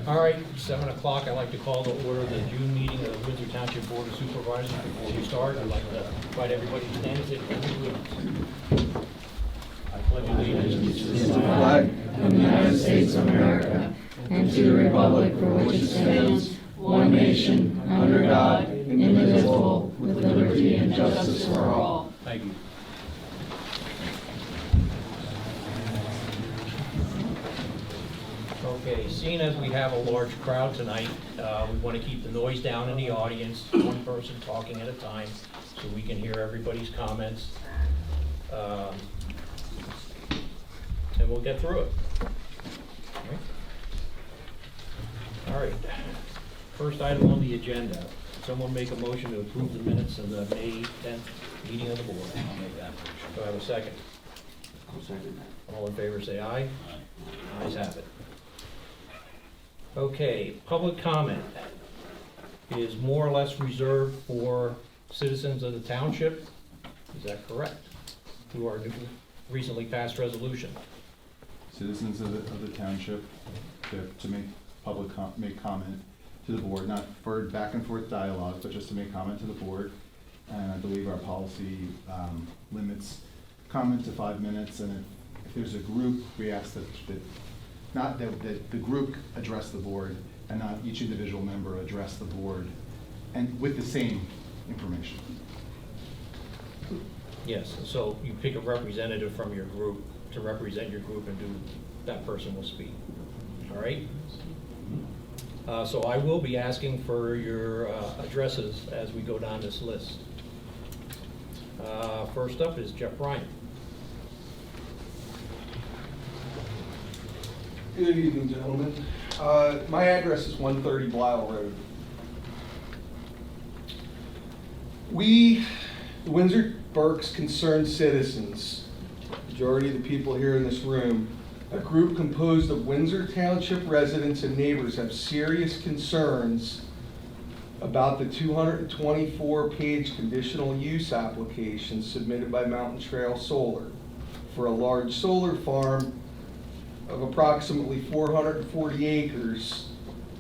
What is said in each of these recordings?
All right, 7 o'clock, I'd like to call to order the June meeting of the Windsor Township Board of Supervisors. Before we start, I'd like to invite everybody to stand and say the Pledge of Allegiance. I pledge allegiance To the flag of the United States of America and to the republic for which it stands, one nation, under God, indivisible, with liberty and justice for all. Thank you. Okay, seeing as we have a large crowd tonight, we want to keep the noise down in the audience, one person talking at a time, so we can hear everybody's comments. And we'll get through it. All right. First item on the agenda. Someone make a motion to approve the minutes of the May 10th meeting of the board. I'll make that motion. Do I have a second? I'll second that. All in favor say aye. Ayes have it. Okay, public comment is more or less reserved for citizens of the township. Is that correct? Through our recently passed resolution. Citizens of the township to make make comment to the board, not for back and forth dialogue, but just to make comment to the board. And I believe our policy limits comment to 5 minutes, and if there's a group, we ask that the group address the board and not each individual member address the board, and with the same information. Yes, so you pick a representative from your group to represent your group, and that person will speak. All right? So I will be asking for your addresses as we go down this list. First up is Jeff Ryan. Good evening, gentlemen. My address is 130 Blile Road. We, the Windsor Berks Concerned Citizens, majority of the people here in this room, a group composed of Windsor Township residents and neighbors, have serious concerns about the 224-page conditional use application submitted by Mountain Trail Solar for a large solar farm of approximately 440 acres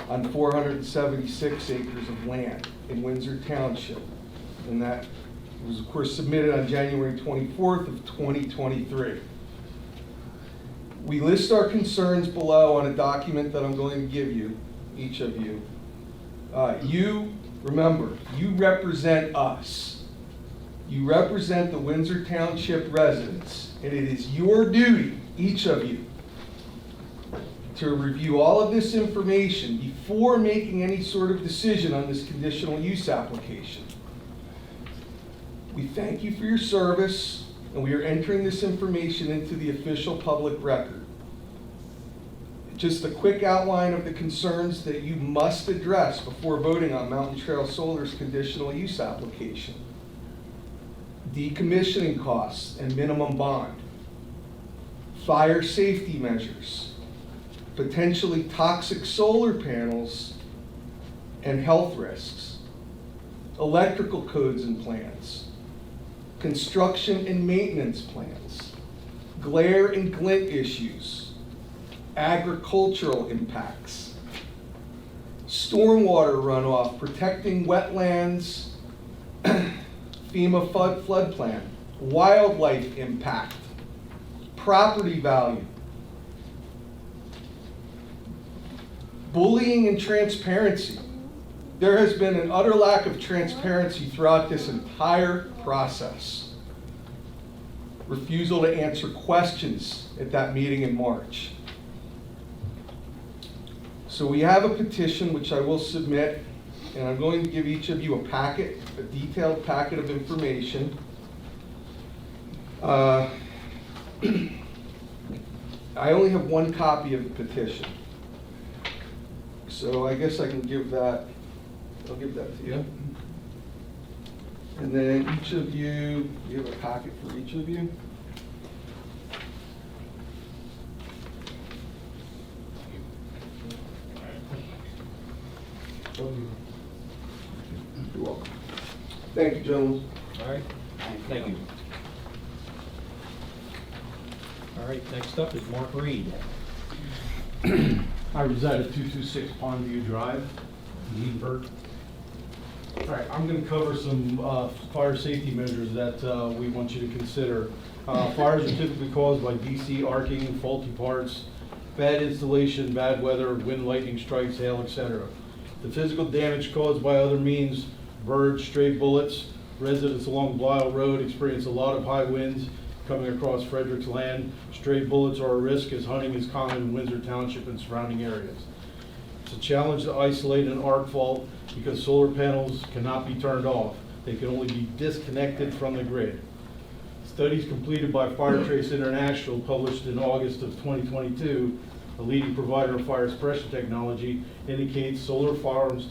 on 476 acres of land in Windsor Township. And that was, of course, submitted on January 24th of 2023. We list our concerns below on a document that I'm going to give you, each of you. Remember, you represent us. You represent the Windsor Township residents, and it is your duty, each of you, to review all of this information before making any sort of decision on this conditional use application. We thank you for your service, and we are entering this information into the official public record. Just a quick outline of the concerns that you must address before voting on Mountain Trail Solar's conditional use application. Decommissioning costs and minimum bond. Fire safety measures. Potentially toxic solar panels and health risks. Electrical codes and plans. Construction and maintenance plans. Glare and glint issues. Agricultural impacts, stormwater runoff, protecting wetlands, FEMA flood plan, wildlife impact, property value, bullying and transparency. There has been an utter lack of transparency throughout this entire process. Refusal to answer questions at that meeting in March. So we have a petition which I will submit, and I'm going to give each of you a packet, a detailed packet of information. I only have one copy of the petition. So I guess I can give that, I'll give that to you. And then each of you have a packet for each of you. You're welcome. Thank you, gentlemen. All right, thank you. All right, next up is Mark Reed. I reside at 226 Pondview Drive, in Edinburgh. All right, I'm going to cover some fire safety measures that we want you to consider. Fires are typically caused by DC arcing, faulty parts, bad installation, bad weather, wind, lightning strikes, hail, etc. The physical damage caused by other means: birds, stray bullets. Residents along Blisle Road experience a lot of high winds coming across Frederick's land. Stray bullets are a risk, as hunting is common in Windsor Township and surrounding areas. It's a challenge to isolate an arc fault because solar panels cannot be turned off. They can only be disconnected from the grid. Studies completed by Firetrace International, published in August of 2022, a leading provider of fire suppression technology, indicates solar fires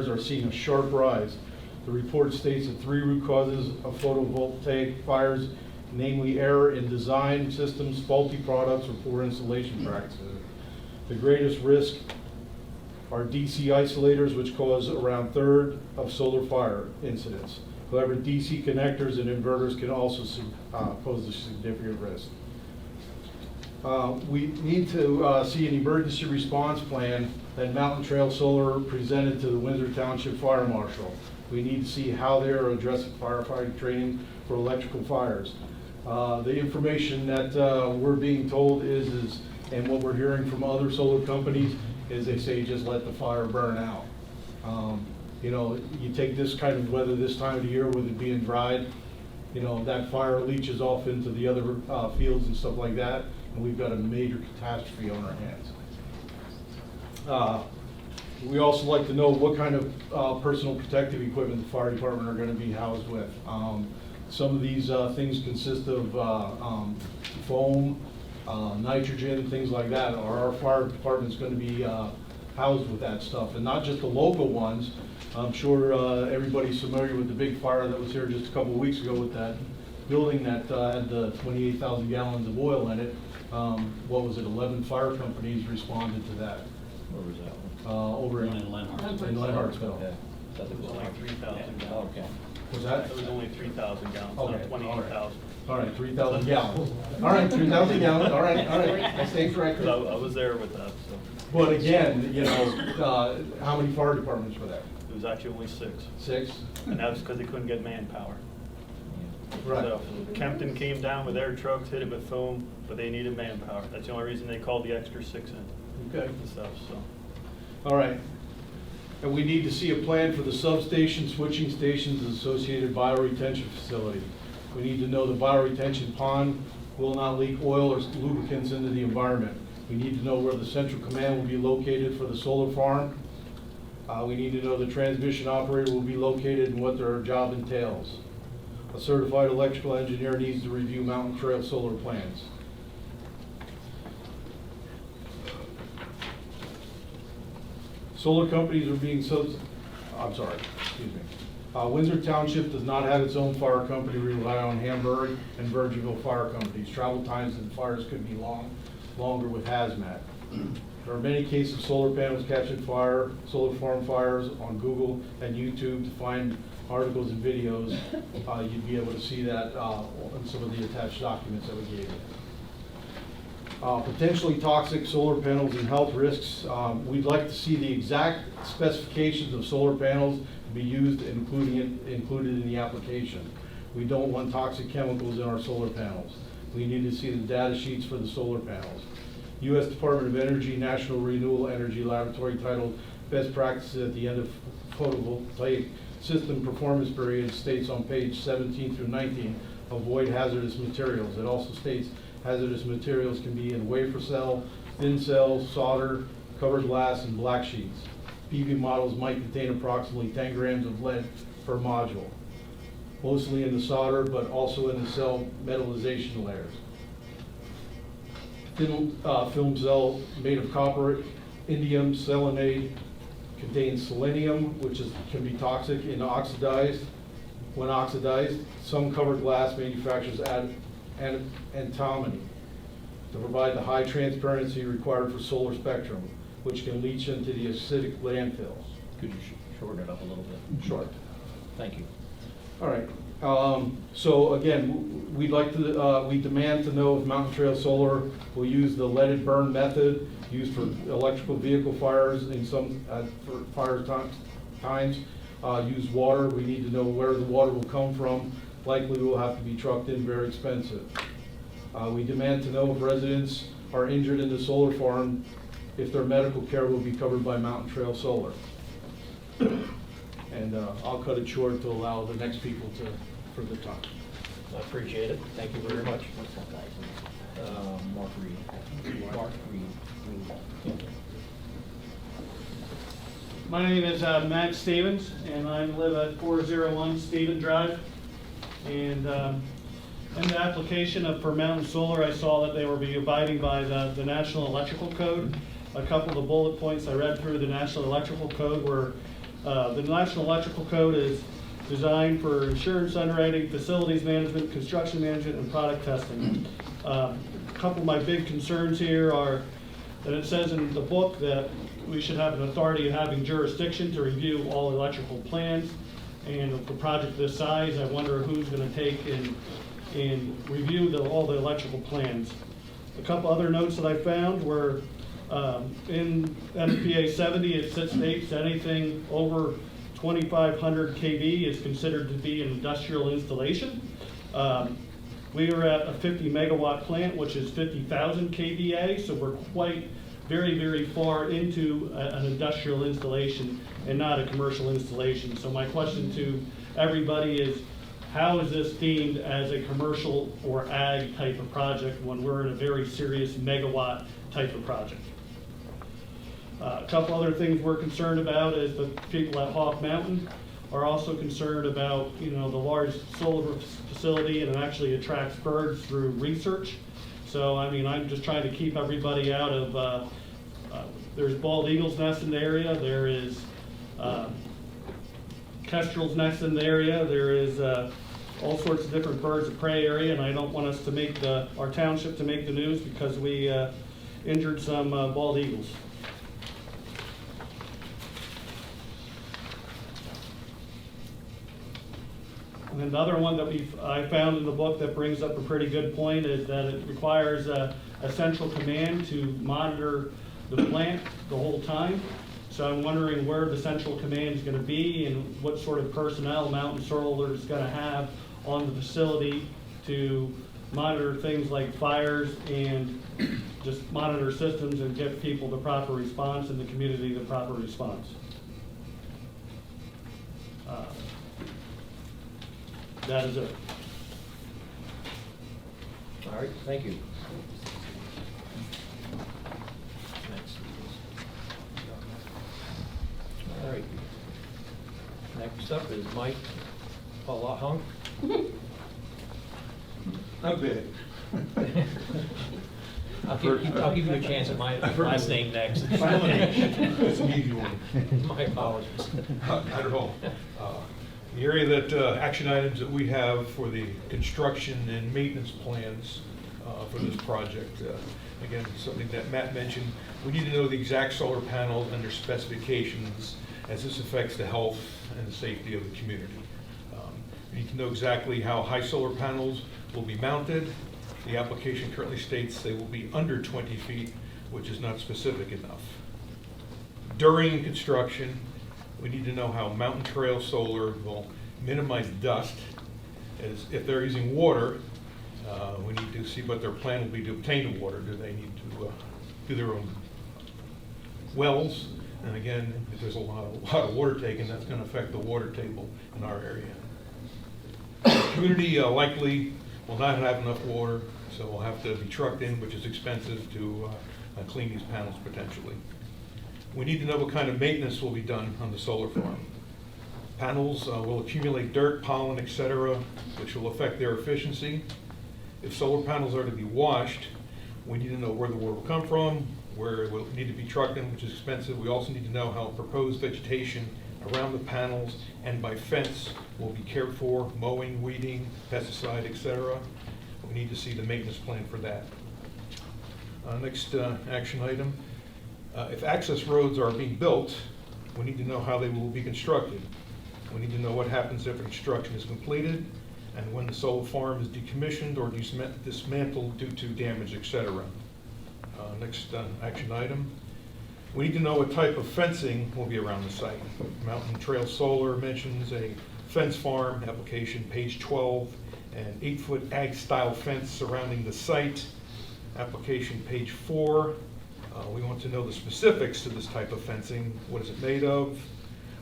are seeing a sharp rise. The report states that 3 root causes of photovoltaic fires, namely error in design systems, faulty products, or poor installation practices. The greatest risk are DC isolators, which cause around 1/3 of solar fire incidents. However, DC connectors and inverters can also pose a significant risk. We need to see an emergency response plan that Mountain Trail Solar presented to the Windsor Township Fire Marshal. We need to see how they are addressing firefighting training for electrical fires. The information that we're being told is, and what we're hearing from other solar companies, is they say just let the fire burn out. You know, you take this kind of weather this time of the year with it being dried, you know, that fire leaches off into the other fields and stuff like that, and we've got a major catastrophe on our hands. We also like to know what kind of personal protective equipment the fire department are going to be housed with. Some of these things consist of foam, nitrogen, things like that. Our fire department's going to be housed with that stuff, and not just the local ones. I'm sure everybody's familiar with the big fire that was here just a couple of weeks ago with that building that had the 28,000 gallons of oil in it. What was it, 11 fire companies responded to that. Where was that one? Over in Lenhartsville. Okay. It was only 3,000 gallons. Okay. Was that? It was only 3,000 gallons, Okay, not 28,000. All right, 3,000 gallons. All right, 3,000 gallons, all right, all right. I stay corrected. So I was there with that, so But again, you know, how many fire departments were there? it was actually only 6. 6? And that was because they couldn't get manpower. Right. So Kempton came down with their trucks, hit it with foam, but they needed manpower. That's the only reason they called the extra 6 in. Okay. And stuff, so. All right. And we need to see a plan for the substation, switching stations, and associated bioretention facility. We need to know the bioretention pond will not leak oil or lubricants into the environment. We need to know where the central command will be located for the solar farm. We need to know the transmission operator will be located and what their job entails. A certified electrical engineer needs to review Mountain Trail Solar plans. Solar companies are being Windsor Township does not have its own fire company. We rely on Hamburg and Virginville fire companies. Travel times and fires could be longer with hazmat. There are many cases of solar panels catching fire, solar farm fires on Google and YouTube. To find articles and videos, you'd be able to see that in some of the attached documents that we gave you. Potentially toxic solar panels and health risks. We'd like to see the exact specifications of solar panels to be used, included in the application. We don't want toxic chemicals in our solar panels. We need to see the data sheets for the solar panels. U.S. Department of Energy National Renewable Energy Laboratory titled Best Practices at the End of Photovoltaic System Performance Period states on page 17 through 19, avoid hazardous materials. It also states hazardous materials can be in wafer cell, thin cell, solder, covered glass, and black sheets. PV models might contain approximately 10 grams of lead per module, mostly in the solder, but also in the cell metallization layers. Thin film cell made of copper, indium selenide, contains selenium, which can be toxic when oxidized. Some covered glass manufacturers add antimony to provide the high transparency required for solar spectrum, which can leach into the acidic landfills. Could you shorten it up a little bit? Short. Thank you. All right. So again, we'd like to, we demand to know if Mountain Trail Solar will use the leaded burn method used for electrical vehicle fires in some, for fire times, use water. We need to know where the water will come from. Likely will have to be trucked in, very expensive. We demand to know if residents are injured in the solar farm, if their medical care will be covered by Mountain Trail Solar. And I'll cut it short to allow the next people to, for the time. I appreciate it. Thank you very much. Mark Reed. Mark Reed. My name is Matt Stevens, and I live at 401 Stephen Drive. And in the application for Mountain Solar, I saw that they were be abiding by the National Electrical Code. A couple of the bullet points I read through the National Electrical Code were the National Electrical Code is designed for insurance underwriting, facilities management, construction management, and product testing. A couple of my big concerns here are that it says in the book that we should have an authority of having jurisdiction to review all electrical plans. And for a project this size, I wonder who's going to take and review all the electrical plans. A couple other notes that I found were in NFPA 70, it states anything over 2,500 kV is considered to be an industrial installation. We are at a 50 megawatt plant, which is 50,000 kVA, so we're quite very, very far into an industrial installation and not a commercial installation. So my question to everybody is, how is this deemed as a commercial or ag type of project when we're in a very serious megawatt type of project? A couple other things we're concerned about is the people at Hawk Mountain are also concerned about, the large solar facility, and it actually attracts birds through research. So, I'm just trying to keep everybody out of, there's bald eagle's nest in the area, there is kestrel's nest in the area, there is all sorts of different birds of prey area, and I don't want us to make our township to make the news because we injured some bald eagles. And then the other one that I found in the book that brings up a pretty good point is that it requires a central command to monitor the plant the whole time. So I'm wondering where the central command is going to be and what sort of personnel Mountain Solar is going to have on the facility to monitor things like fires and just monitor systems and give people the proper response and the community the proper response. That is it. All right, thank you. Next. All right. Next up is Mike Palahunk. I'm big. I'll give you a chance at my last name next. It's an easy one. My apologies. Not at all. The area that, action items that we have for the construction and maintenance plans for this project. Again, something that Matt mentioned, we need to know the exact solar panels and their specifications as this affects the health and the safety of the community. We need to know exactly how high solar panels will be mounted. The application currently states they will be under 20 feet, which is not specific enough. During construction, we need to know how Mountain Trail Solar will minimize dust. As if they're using water, we need to see what their plan will be to obtain the water. Do they need to do their own wells? And again, if there's a lot of water taken, that's going to affect the water table in our area. The community likely will not have enough water, so we'll have to be trucked in, which is expensive to clean these panels potentially. We need to know what kind of maintenance will be done on the solar farm. Panels will accumulate dirt, pollen, etc., which will affect their efficiency. If solar panels are to be washed, we need to know where the water will come from, where it will need to be trucked in, which is expensive. We also need to know how proposed vegetation around the panels and by fence will be cared for, mowing, weeding, pesticide, etc. We need to see the maintenance plan for that. Next action item. If access roads are being built, we need to know how they will be constructed. We need to know what happens after construction is completed. and when the solar farm is decommissioned or dismantled due to damage, etc. Next action item. We need to know what type of fencing will be around the site. Mountain Trail Solar mentions a fence farm, application page 12, an 8-foot ag-style fence surrounding the site, application page 4. We want to know the specifics to this type of fencing. What is it made of?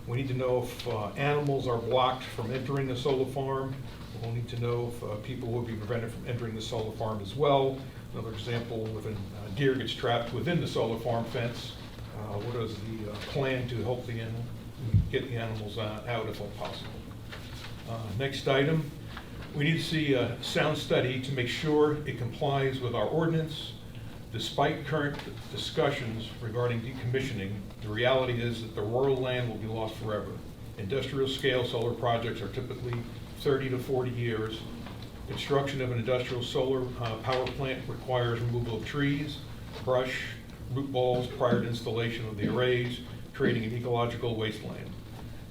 We need to know if animals are blocked from entering the solar farm. We'll need to know if people will be prevented from entering the solar farm as well. Another example, if a deer gets trapped within the solar farm fence, what is the plan to help get the animals out if all possible? Next item, we need to see a sound study to make sure it complies with our ordinance. Despite current discussions regarding decommissioning, the reality is that the rural land will be lost forever. Industrial scale solar projects are typically 30 to 40 years. Construction of an industrial solar power plant requires removal of trees, brush, root balls prior to installation of the arrays, creating an ecological wasteland.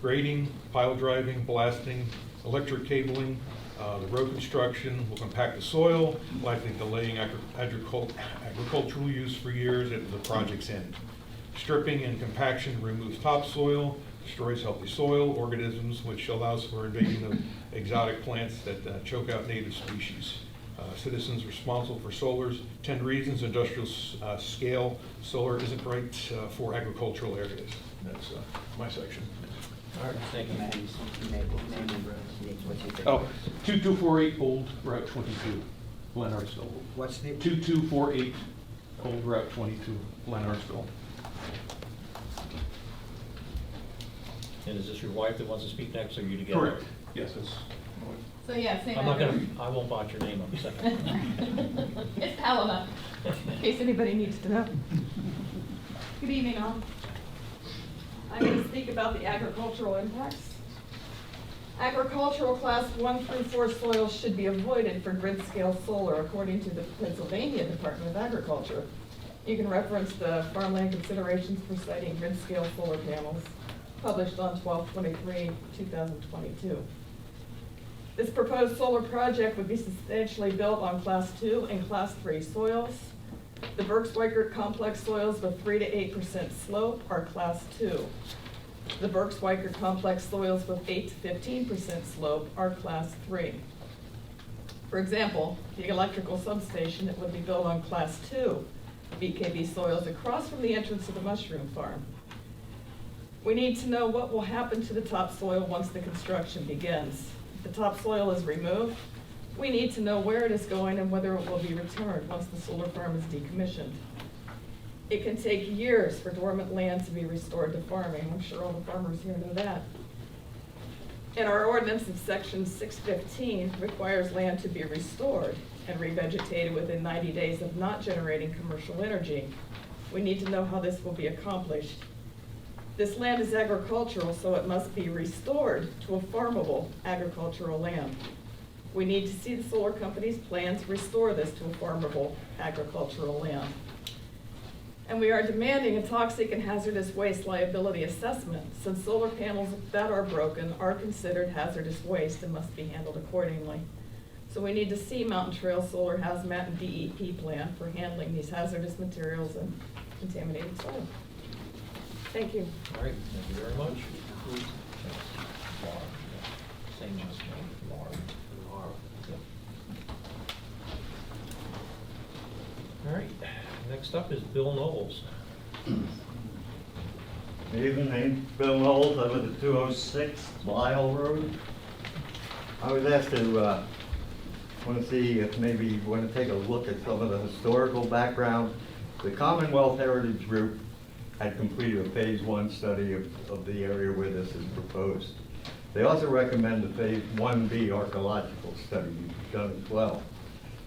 Grading, pile driving, blasting, electric cabling, the road construction will compact the soil, likely delaying agricultural use for years after the project's end. Stripping and compaction removes topsoil, destroys healthy soil organisms, which allows for invasion of exotic plants that choke out native species. Citizens responsible for solar's 10 reasons industrial scale solar isn't right for agricultural areas. That's my section. All right, thank you. Oh, 2248 Old Route 22, Glenardsville. What's the? 2248 Old Route 22, Glenardsville. And is this your wife that wants to speak next, or you together? Correct. Yes, it's. So yeah, same I'm not address. gonna, I won't botch your name up a second. It's Paloma, in case anybody needs to know. Good evening, all. I'm going to speak about the agricultural impacts. Agricultural class 1 through 4 soils should be avoided for grid-scale solar, according to the Pennsylvania Department of Agriculture. You can reference the farmland considerations for siting grid-scale solar panels, published on 12/23/2022. This proposed solar project would be substantially built on class 2 and class 3 soils. The Berks-Weichert complex soils with 3 to 8% slope are class 2. The Berks-Weichert complex soils with 8 to 15% slope are class 3. For example, the electrical substation that would be built on class 2 BKB soils across from the entrance of the mushroom farm. We need to know what will happen to the topsoil once the construction begins. If the topsoil is removed, we need to know where it is going and whether it will be returned once the solar farm is decommissioned. It can take years for dormant land to be restored to farming. I'm sure all the farmers here know that. And our ordinance in section 615 requires land to be restored and revegetated within 90 days of not generating commercial energy. We need to know how this will be accomplished. This land is agricultural, so it must be restored to a farmable agricultural land. We need to see the solar company's plan to restore this to a farmable agricultural land. And we are demanding a toxic and hazardous waste liability assessment, since solar panels that are broken are considered hazardous waste and must be handled accordingly. So we need to see Mountain Trail Solar Hazmat and DEP plan for handling these hazardous materials and contaminated soil. Thank you. All right, thank you very much. Laura, yeah. Same last name, Laura. Yep. All right, next up is Bill Knowles. Evening, Bill Knowles, I live at 206 Lyle Road. I was asked to, want to see if maybe you want to take a look at some of the historical background. The Commonwealth Heritage Group had completed a phase 1 study of the area where this is proposed. They also recommend a phase 1B archaeological study be done as well.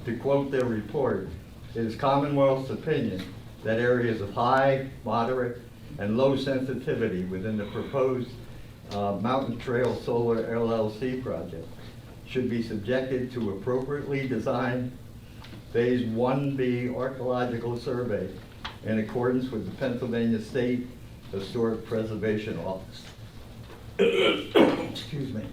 To quote their report, it is Commonwealth's opinion that areas of high, moderate, and low sensitivity within the proposed Mountain Trail Solar LLC project should be subjected to appropriately designed phase 1B archaeological survey in accordance with the Pennsylvania State Historic Preservation Office. Excuse me.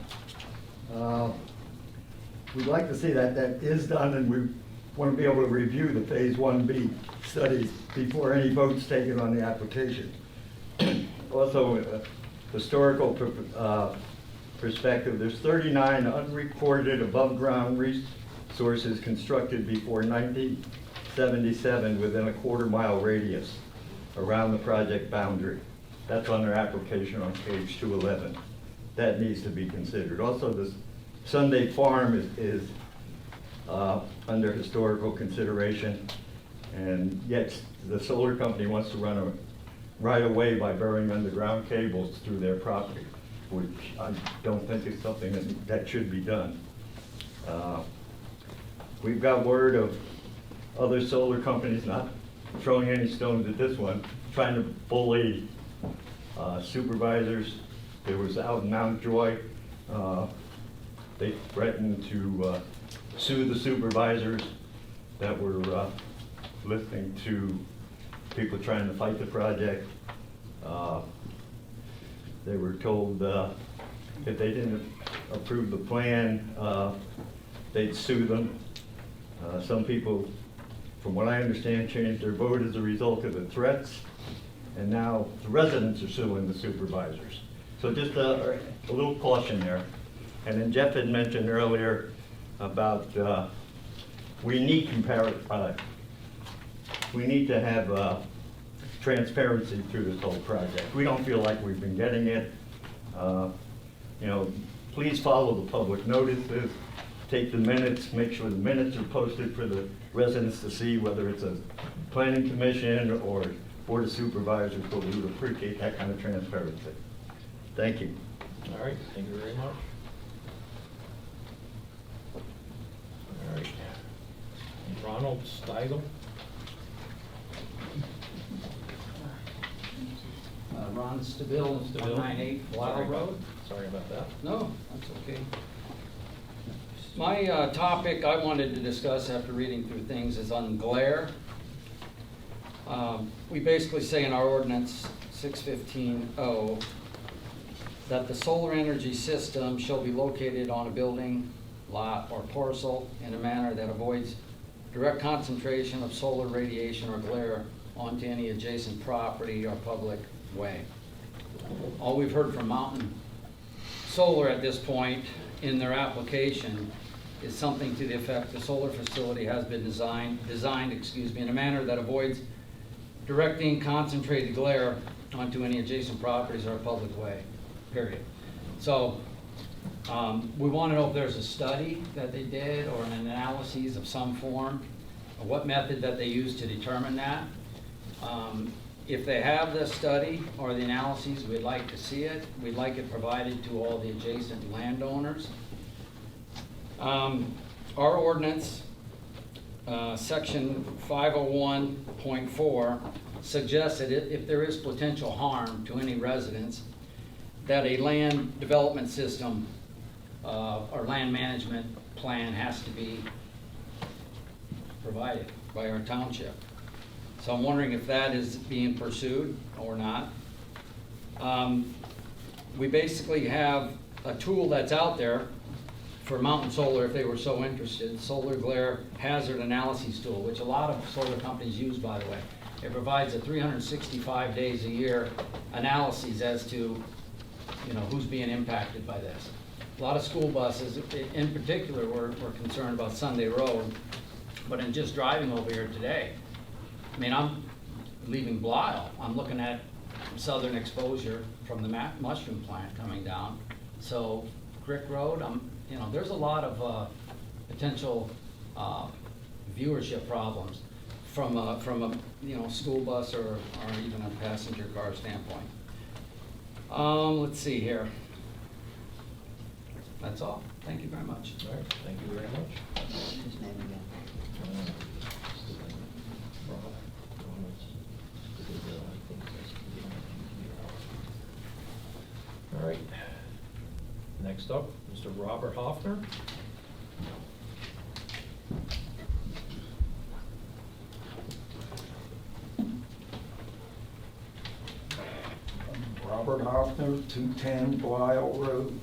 we'd like to see that that is done, and we want to be able to review the Phase 1B studies before any votes taken on the application. Also, historical perspective, there's 39 unrecorded above-ground resources constructed before 1977 within a quarter-mile radius around the project boundary. That's on their application on page 211. That needs to be considered. Also, this Sunday Farm is under historical consideration, and yet the solar company wants to run a right-of-way by burying underground cables through their property, which I don't think is something that should be done. We've got word of other solar companies not throwing any stones at this one, trying to bully supervisors. There was out in Mount Joy, they threatened to sue the supervisors that were listening to people trying to fight the project. They were told if they didn't approve the plan, they'd sue them. Some people, from what I understand, changed their vote as a result of the threats, and now the residents are suing the supervisors. So just a little caution there. And then Jeff had mentioned earlier about we need to have transparency through this whole project. We don't feel like we've been getting it. You know, please follow the public notices, take the minutes, make sure the minutes are posted for the residents to see, whether it's a planning commission or board of supervisors, but we would appreciate that kind of transparency. Thank you. All right, thank you very much. All right. Ronald Steigel. Ron Stabile, 198 Blattle Road. Sorry about that. No, that's okay. My topic I wanted to discuss after reading through things is on glare. We basically say in our ordinance 615-0 that the solar energy system shall be located on a building, lot, or parcel in a manner that avoids direct concentration of solar radiation or glare onto any adjacent property or public way. All we've heard from Mountain Solar at this point in their application is something to the effect the solar facility has been designed in a manner that avoids directing concentrated glare onto any adjacent properties or a public way, period. So we want to know if there's a study that they did or an analysis of some form, or what method that they used to determine that. If they have the study or the analyses, we'd like to see it. We'd like it provided to all the adjacent landowners. Our ordinance, section 501.4, suggests that if there is potential harm to any residents, that a land development system or land management plan has to be provided by our township. So I'm wondering if that is being pursued or not. We basically have a tool that's out there for Mountain Solar, if they were so interested, Solar Glare Hazard Analysis Tool, which a lot of solar companies use, by the way. It provides a 365 days a year analysis as to, you know, who's being impacted by this. A lot of school buses, in particular, were concerned about Sunday Road, but in just driving over here today, I mean, I'm leaving Blisle. I'm looking at southern exposure from the mushroom plant coming down. So Crick Road, you know, there's a lot of potential viewership problems from a you know, school bus or even a passenger car standpoint. Let's see here. That's all. Thank you very much. All right, thank you very much. His name again. All right. Next up, Mr. Robert Hoffner. Robert Hoffner, 210 Blisle Road.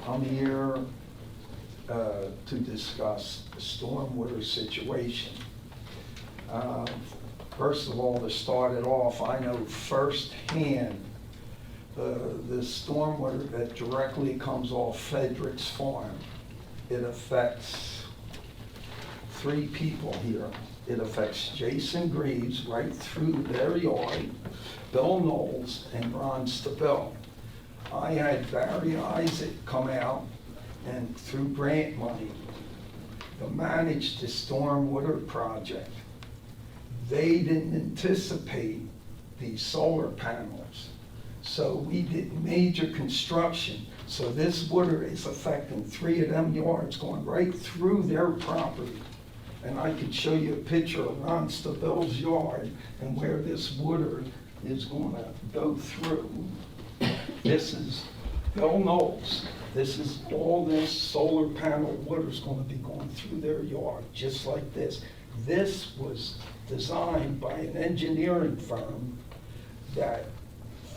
I'm here to discuss the stormwater situation. First of all, to start it off, I know firsthand the stormwater that directly comes off Frederick's farm. It affects 3 people here. It affects Jason Greaves right through their yard, Bill Knowles, and Ron Stabile. I had Barry Isaac come out and through grant money to manage the stormwater project. They didn't anticipate these solar panels. So we did major construction. So this water is affecting 3 of them yards going right through their property. And I could show you a picture of Ron Stabile's yard and where this water is gonna go through. This is Bill Knowles. This is all this solar panel water's gonna be going through their yard, just like this. This was designed by an engineering firm that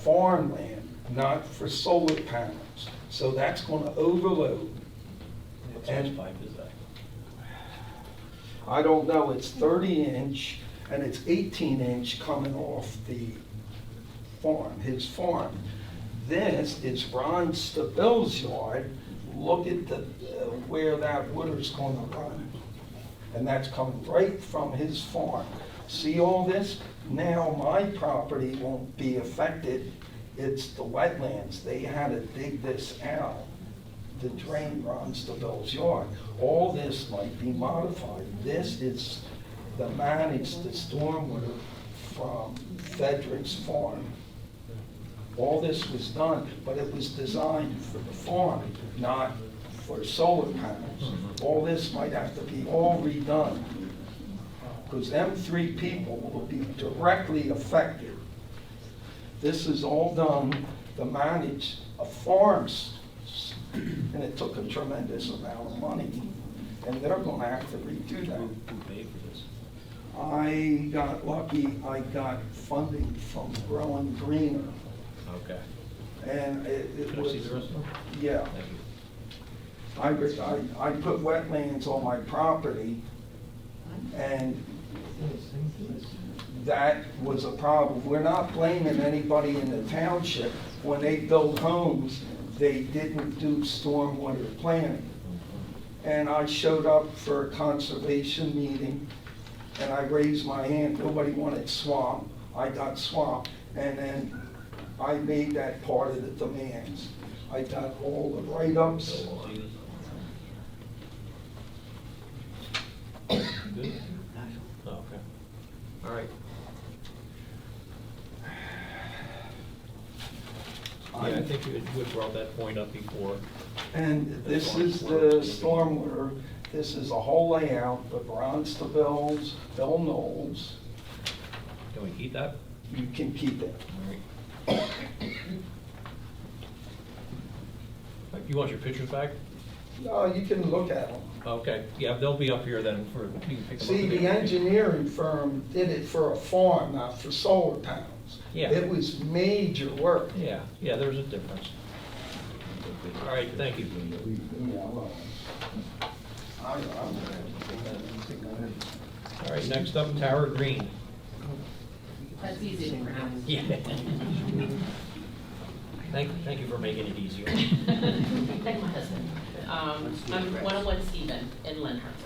farmland, not for solar panels. So that's gonna overload. What size pipe is that? I don't know, it's 30-inch and it's 18-inch coming off the farm, his farm. This is Ron Stabile's yard. Look at the where that water's gonna run. And that's coming right from his farm. See all this? Now my property won't be affected. It's the wetlands. They had to dig this out to drain Ron Stabile's yard. All this might be modified. This is the managed the stormwater from Frederick's farm. All this was done, but it was designed for the farm, not for solar panels. All this might have to be all redone, because them 3 people will be directly affected. This is all done to manage a farm, and it took a tremendous amount of money, and they're gonna have to redo that. Who paid for this? I got lucky, I got funding from Growing Greener, Okay. and it Can I was, see the rest of them? yeah. Thank you. I put wetlands on my property, and that was a problem. We're not blaming anybody in the township. When they build homes, they didn't do stormwater planning. And I showed up for a conservation meeting, and I raised my hand. Nobody wanted swamp. I got swamp, and then I made that part of the demands. I got all the write-ups. Good? Oh, okay. All right. Yeah, I think you had brought that point up before. And this is the stormwater. This is a whole layout of Ron Stabile's, Bill Knowles. Can we keep that? You can keep it. All right. You want your pictures back? No, you can look at them. Okay, yeah, they'll be up here then for, you can pick them up. See, the engineering firm did it for a farm, not for solar panels. Yeah. It was major work. Yeah, there's a difference. All right, thank you. Yeah, well, I'm All right, next up, Tara Green. That's easy to pronounce. Yeah. Thank you for making it easier. Thank my husband. I'm 101 Stephen in Lyndhurst.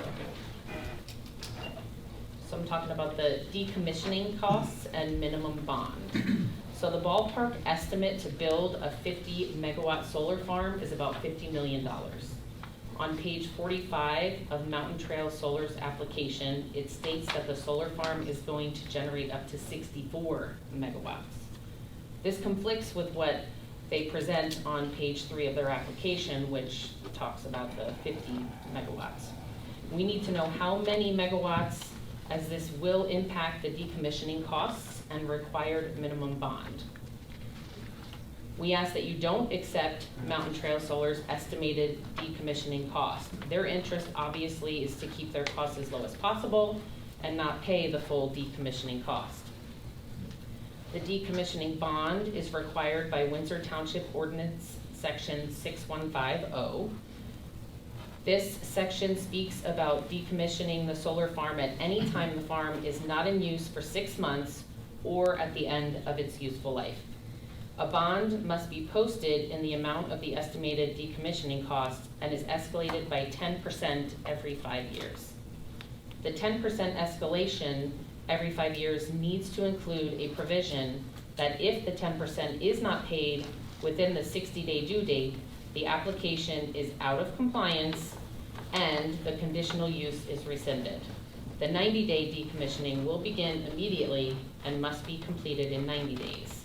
So I'm talking about the decommissioning costs and minimum bond. So the ballpark estimate to build a 50 megawatt solar farm is about $50 million. On page 45 of Mountain Trail Solar's application, it states that the solar farm is going to generate up to 64 megawatts. This conflicts with what they present on page 3 of their application, which talks about the 50 megawatts. We need to know how many megawatts, as this will impact the decommissioning costs and required minimum bond. We ask that you don't accept Mountain Trail Solar's estimated decommissioning cost. Their interest obviously is to keep their costs as low as possible and not pay the full decommissioning cost. The decommissioning bond is required by Windsor Township Ordinance Section 6150. This section speaks about decommissioning the solar farm at any time the farm is not in use for 6 months or at the end of its useful life. A bond must be posted in the amount of the estimated decommissioning cost and is escalated by 10% every 5 years. The 10% escalation every 5 years needs to include a provision that if the 10% is not paid within the 60-day due date, the application is out of compliance and the conditional use is rescinded. The 90-day decommissioning will begin immediately and must be completed in 90 days.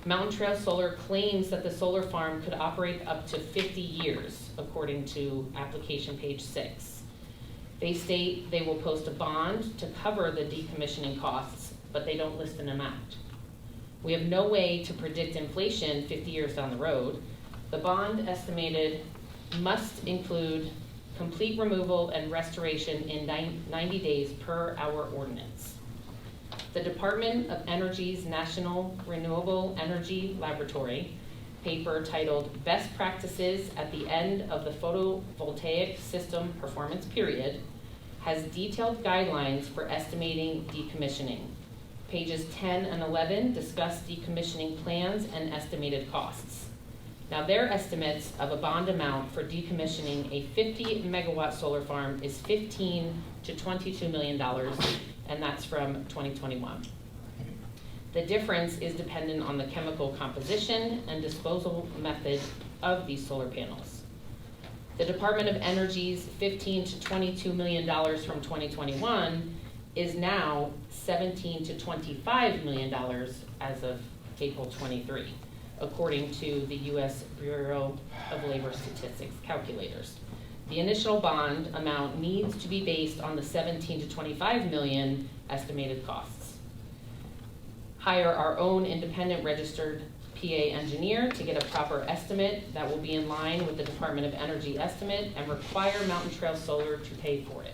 Mountain Trail Solar claims that the solar farm could operate up to 50 years, according to application page 6. They state they will post a bond to cover the decommissioning costs, but they don't list an amount. We have no way to predict inflation 50 years down the road. The bond estimated must include complete removal and restoration in 90 days per our ordinance. The Department of Energy's National Renewable Energy Laboratory paper titled Best Practices at the End of the Photovoltaic System Performance Period has detailed guidelines for estimating decommissioning. Pages 10 and 11 discuss decommissioning plans and estimated costs. Now, their estimates of a bond amount for decommissioning a 50 megawatt solar farm is $15 to $22 million, and that's from 2021. The difference is dependent on the chemical composition and disposal method of these solar panels. The Department of Energy's $15 to $22 million from 2021 is now $17 to $25 million as of April 23, according to the U.S. Bureau of Labor Statistics calculators. The initial bond amount needs to be based on the 17 to 25 million estimated costs. Hire our own independent registered PA engineer to get a proper estimate that will be in line with the Department of Energy estimate and require Mountain Trail Solar to pay for it.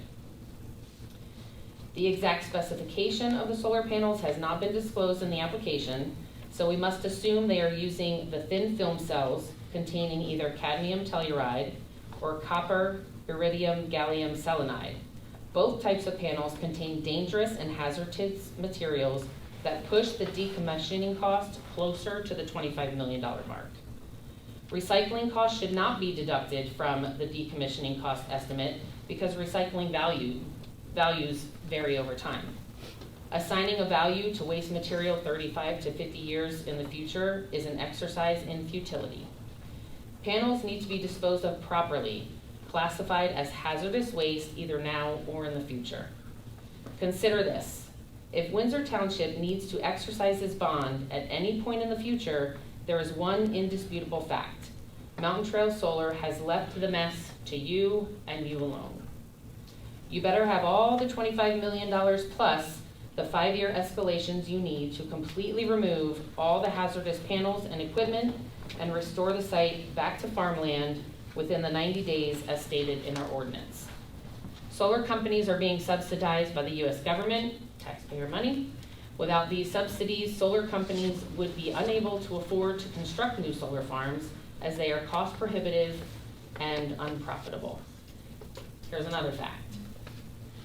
The exact specification of the solar panels has not been disclosed in the application, so we must assume they are using the thin film cells containing either cadmium telluride or copper iridium gallium selenide. Both types of panels contain dangerous and hazardous materials that push the decommissioning cost closer to the $25 million mark. Recycling costs should not be deducted from the decommissioning cost estimate because recycling values vary over time. Assigning a value to waste material 35 to 50 years in the future is an exercise in futility. Panels need to be disposed of properly, classified as hazardous waste either now or in the future. Consider this. If Windsor Township needs to exercise this bond at any point in the future, there is one indisputable fact. Mountain Trail Solar has left the mess to you and you alone. You better have all the $25 million plus the 5-year escalations you need to completely remove all the hazardous panels and equipment and restore the site back to farmland within the 90 days as stated in our ordinance. Solar companies are being subsidized by the U.S. government, taxpayer money. Without these subsidies, solar companies would be unable to afford to construct new solar farms as they are cost prohibitive and unprofitable. Here's another fact.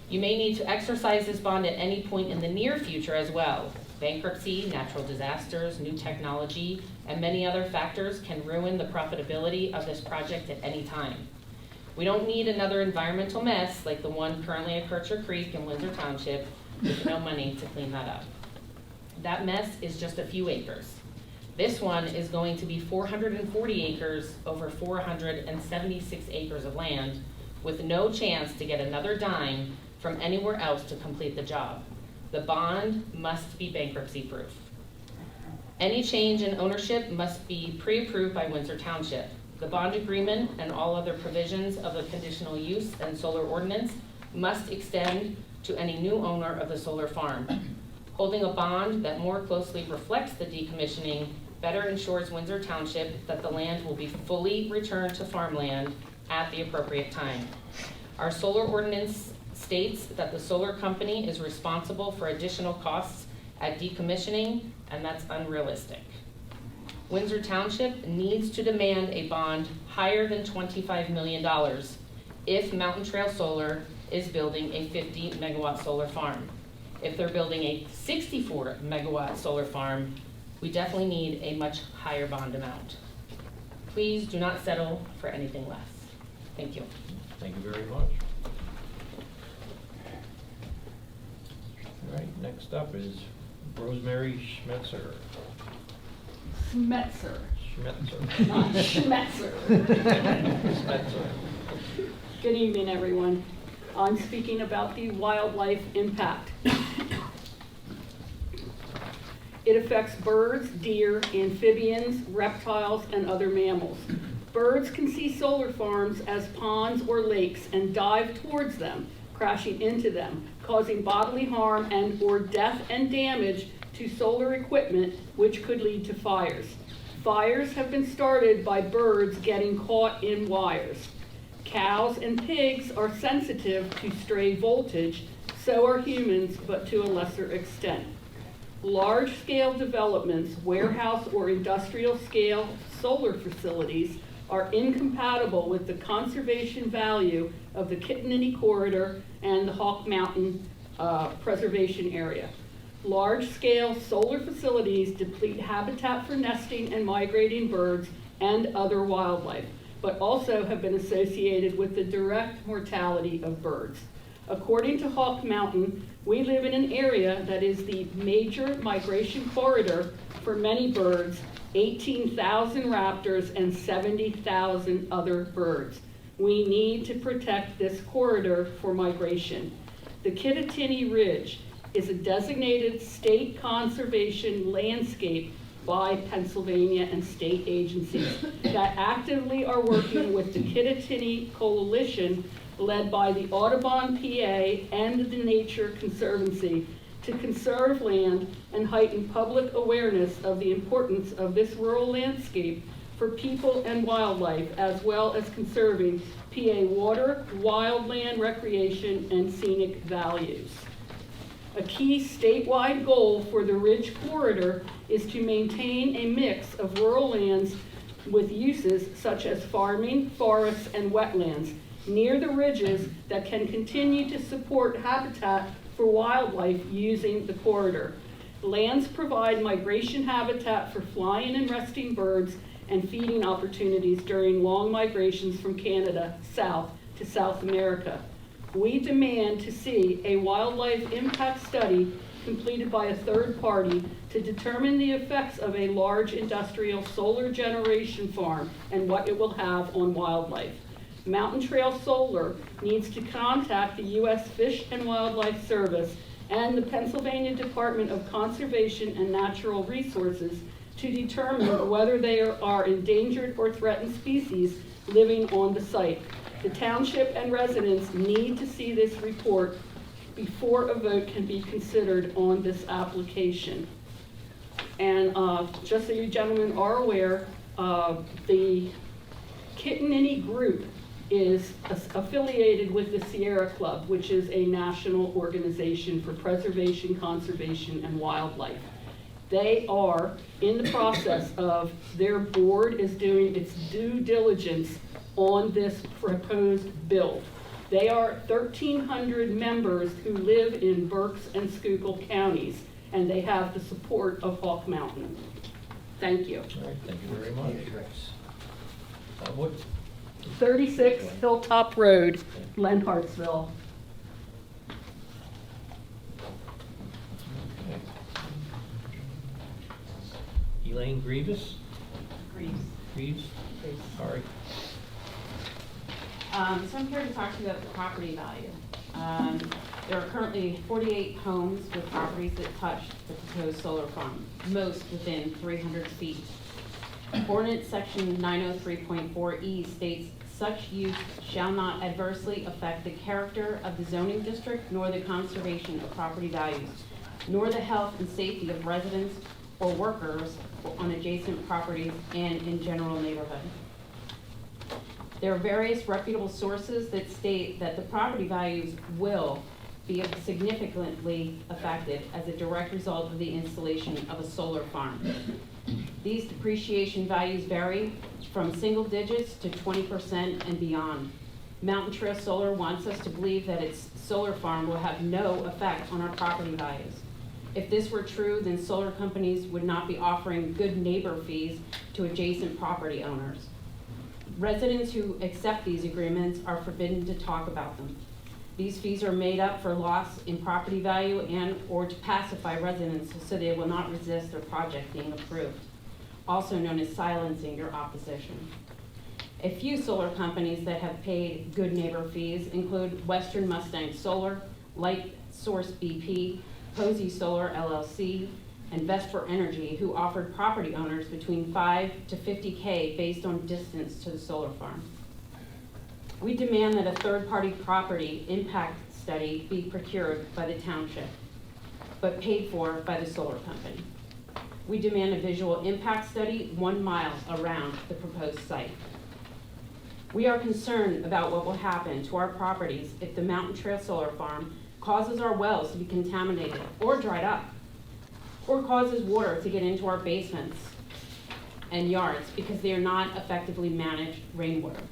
You may need to exercise this bond at any point in the near future as well. Bankruptcy, natural disasters, new technology, and many other factors can ruin the profitability of this project at any time. We don't need another environmental mess like the one currently at Kircher Creek in Windsor Township with no money to clean that up. That mess is just a few acres. This one is going to be 440 acres over 476 acres of land with no chance to get another dime from anywhere else to complete the job. The bond must be bankruptcy proof. Any change in ownership must be pre-approved by Windsor Township. The bond agreement and all other provisions of the conditional use and solar ordinance must extend to any new owner of the solar farm. Holding a bond that more closely reflects the decommissioning better ensures Windsor Township that the land will be fully returned to farmland at the appropriate time. Our solar ordinance states that the solar company is responsible for additional costs at decommissioning, and that's unrealistic. Windsor Township needs to demand a bond higher than $25 million if Mountain Trail Solar is building a 50 megawatt solar farm. If they're building a 64 megawatt solar farm, we definitely need a much higher bond amount. Please do not settle for anything less. Thank you. Thank you very much. All right, next up is Rosemary Schmetzer. Schmetzer, Schmetzer. not Schmetzer. Schmetzer. Good evening, everyone. I'm speaking about the wildlife impact. It affects birds, deer, amphibians, reptiles, and other mammals. Birds can see solar farms as ponds or lakes and dive towards them, crashing into them, causing bodily harm and/or death and damage to solar equipment, which could lead to fires. Fires have been started by birds getting caught in wires. Cows and pigs are sensitive to stray voltage, so are humans, but to a lesser extent. Large-scale developments, warehouse or industrial-scale solar facilities are incompatible with the conservation value of the Kittanini Corridor and the Hawk Mountain Preservation Area. Large-scale solar facilities deplete habitat for nesting and migrating birds and other wildlife, but also have been associated with the direct mortality of birds. According to Hawk Mountain, we live in an area that is the major migration corridor for many birds, 18,000 raptors and 70,000 other birds. We need to protect this corridor for migration. The Kittatinny Ridge is a designated state conservation landscape by Pennsylvania and state agencies that actively are working with the Kittatinny Coalition, led by the Audubon PA and the Nature Conservancy, to conserve land and heighten public awareness of the importance of this rural landscape for people and wildlife, as well as conserving PA water, wildland recreation, and scenic values. A key statewide goal for the Ridge Corridor is to maintain a mix of rural lands with uses such as farming, forests, and wetlands near the ridges that can continue to support habitat for wildlife using the corridor. Lands provide migration habitat for flying and resting birds and feeding opportunities during long migrations from Canada south to South America. We demand to see a wildlife impact study completed by a third party to determine the effects of a large industrial solar generation farm and what it will have on wildlife. Mountain Trail Solar needs to contact the U.S. Fish and Wildlife Service and the Pennsylvania Department of Conservation and Natural Resources to determine whether they are endangered or threatened species living on the site. The township and residents need to see this report before a vote can be considered on this application. And just so you gentlemen are aware, the Kittanini Group is affiliated with the Sierra Club, which is a national organization for preservation, conservation, and wildlife. They are in the process of, their board is doing its due diligence on this proposed bill. They are 1,300 members who live in Berks and Schuylkill counties, and they have the support of Hawk Mountain. Thank you. All right, thank you very much. What, 36 Hilltop Road, Glen Hartsville. okay. Elaine Grievous? Greaves? All right. So I'm here to talk to you about the property value. There are currently 48 homes with properties that touch the proposed solar farm, most within 300 feet. Ordinance section 903.4E states such use shall not adversely affect the character of the zoning district nor the conservation of property values, nor the health and safety of residents or workers on adjacent properties and in general neighborhood. There are various reputable sources that state that the property values will be significantly affected as a direct result of the installation of a solar farm. These depreciation values vary from single digits to 20% and beyond. Mountain Trail Solar wants us to believe that its solar farm will have no effect on our property values. If this were true, then solar companies would not be offering good neighbor fees to adjacent property owners. Residents who accept these agreements are forbidden to talk about them. These fees are made up for loss in property value and/or to pacify residents so they will not resist their project being approved, also known as silencing your opposition. A few solar companies that have paid good neighbor fees include Western Mustang Solar, Light Source BP, Posey Solar LLC, and Vesper Energy, who offered property owners between 5 to 50K based on distance to the solar farm. We demand that a third-party property impact study be procured by the township, but paid for by the solar company. We demand a visual impact study 1 mile around the proposed site. We are concerned about what will happen to our properties if the Mountain Trail Solar Farm causes our wells to be contaminated or dried up, or causes water to get into our basements and yards because they are not effectively managed rainwater.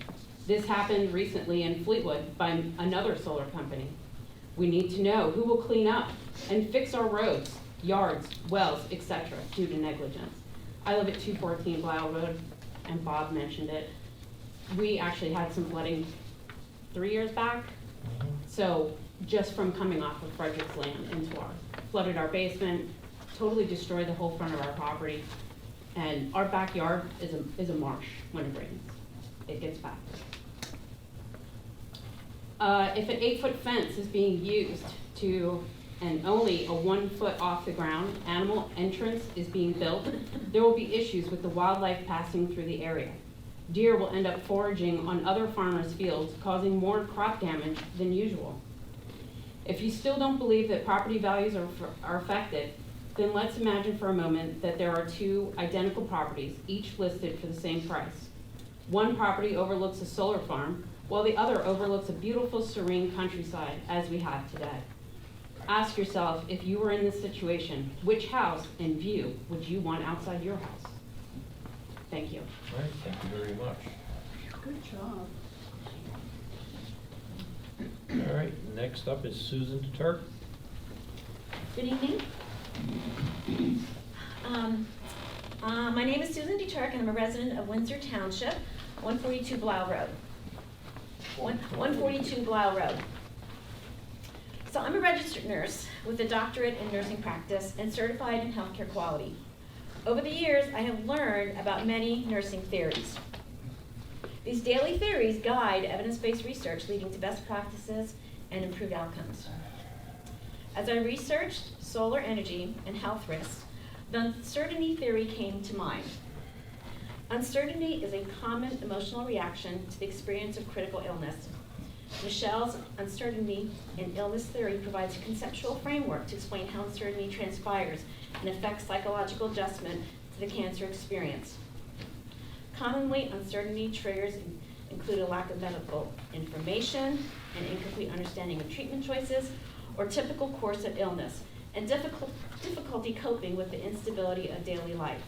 This happened recently in Fleetwood by another solar company. We need to know who will clean up and fix our roads, yards, wells, etc. due to negligence. I live at 214 Blile Road, and Bob mentioned it. We actually had some flooding 3 years back. So just from coming off of Frederick's land into ours, flooded our basement, totally destroyed the whole front of our property. And our backyard is a marsh when it rains. It gets back. If an 8-foot fence is being used to, and only a 1 foot off the ground, animal entrance is being built, there will be issues with the wildlife passing through the area. Deer will end up foraging on other farmers' fields, causing more crop damage than usual. If you still don't believe that property values are affected, then let's imagine for a moment that there are 2 identical properties, each listed for the same price. One property overlooks a solar farm, while the other overlooks a beautiful, serene countryside, as we have today. Ask yourself, if you were in this situation, which house and view would you want outside your house? Thank you. All right, thank you very much. Good job. All right, next up is Susan DeTurk. Good evening. My name is Susan DeTurk, and I'm a resident of Windsor Township, 142 Blile Road. 142 Blile Road. So I'm a registered nurse with a doctorate in nursing practice and certified in healthcare quality. Over the years, I have learned about many nursing theories. These daily theories guide evidence-based research leading to best practices and improved outcomes. As I researched solar energy and health risks, the uncertainty theory came to mind. Uncertainty is a common emotional reaction to the experience of critical illness. Michelle's uncertainty in illness theory provides a conceptual framework to explain how uncertainty transpires and affects psychological adjustment to the cancer experience. Commonly, uncertainty triggers include a lack of medical information, an incomplete understanding of treatment choices, or typical course of illness, and difficulty coping with the instability of daily life.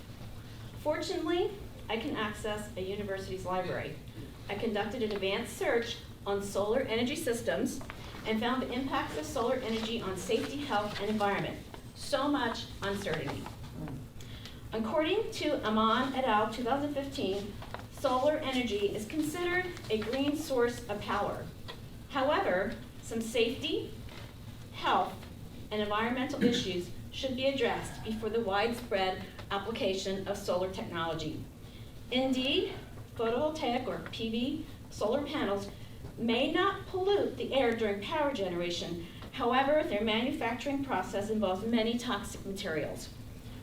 Fortunately, I can access a university's library. I conducted an advanced search on solar energy systems and found the impacts of solar energy on safety, health, and environment. So much uncertainty. According to Aman et al. 2015, solar energy is considered a green source of power. However, some safety, health, and environmental issues should be addressed before the widespread application of solar technology. Indeed, photovoltaic or PV solar panels may not pollute the air during power generation. However, their manufacturing process involves many toxic materials,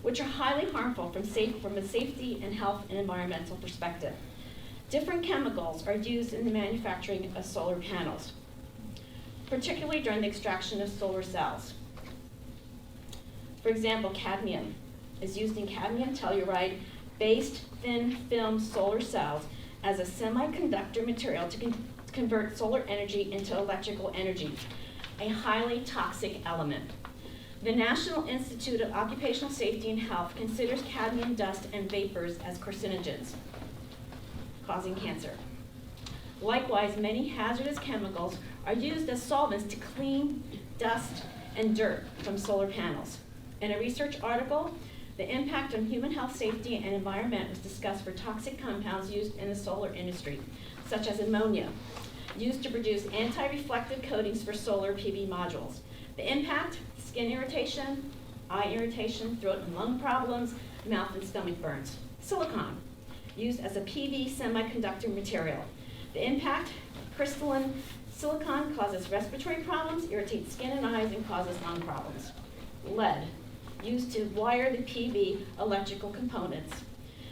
which are highly harmful from a safety and health and environmental perspective. Different chemicals are used in the manufacturing of solar panels, particularly during the extraction of solar cells. For example, cadmium is used in cadmium telluride-based thin film solar cells as a semiconductor material to convert solar energy into electrical energy, a highly toxic element. The National Institute of Occupational Safety and Health considers cadmium dust and vapors as carcinogens, causing cancer. Likewise, many hazardous chemicals are used as solvents to clean dust and dirt from solar panels. In a research article, the impact on human health, safety, and environment was discussed for toxic compounds used in the solar industry, such as ammonia, used to produce anti-reflective coatings for solar PV modules. The impact: skin irritation, eye irritation, throat and lung problems, mouth and stomach burns. Silicon, used as a PV semiconductor material. The impact: crystalline silicon causes respiratory problems, irritates skin and eyes, and causes lung problems. Lead, used to wire the PV electrical components.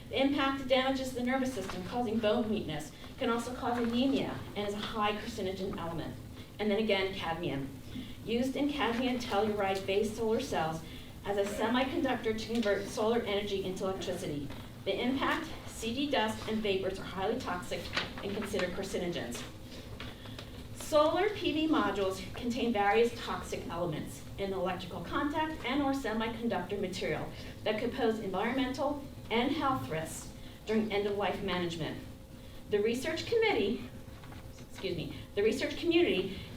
The impact: damages the nervous system, causing bone weakness, can also cause anemia, and is a high carcinogen element. And then again, cadmium, used in cadmium telluride-based solar cells as a semiconductor to convert solar energy into electricity. The impact: CD dust and vapors are highly toxic and considered carcinogens. Solar PV modules contain various toxic elements in electrical contact and or semiconductor material that could pose environmental and health risks during end-of-life management. The research community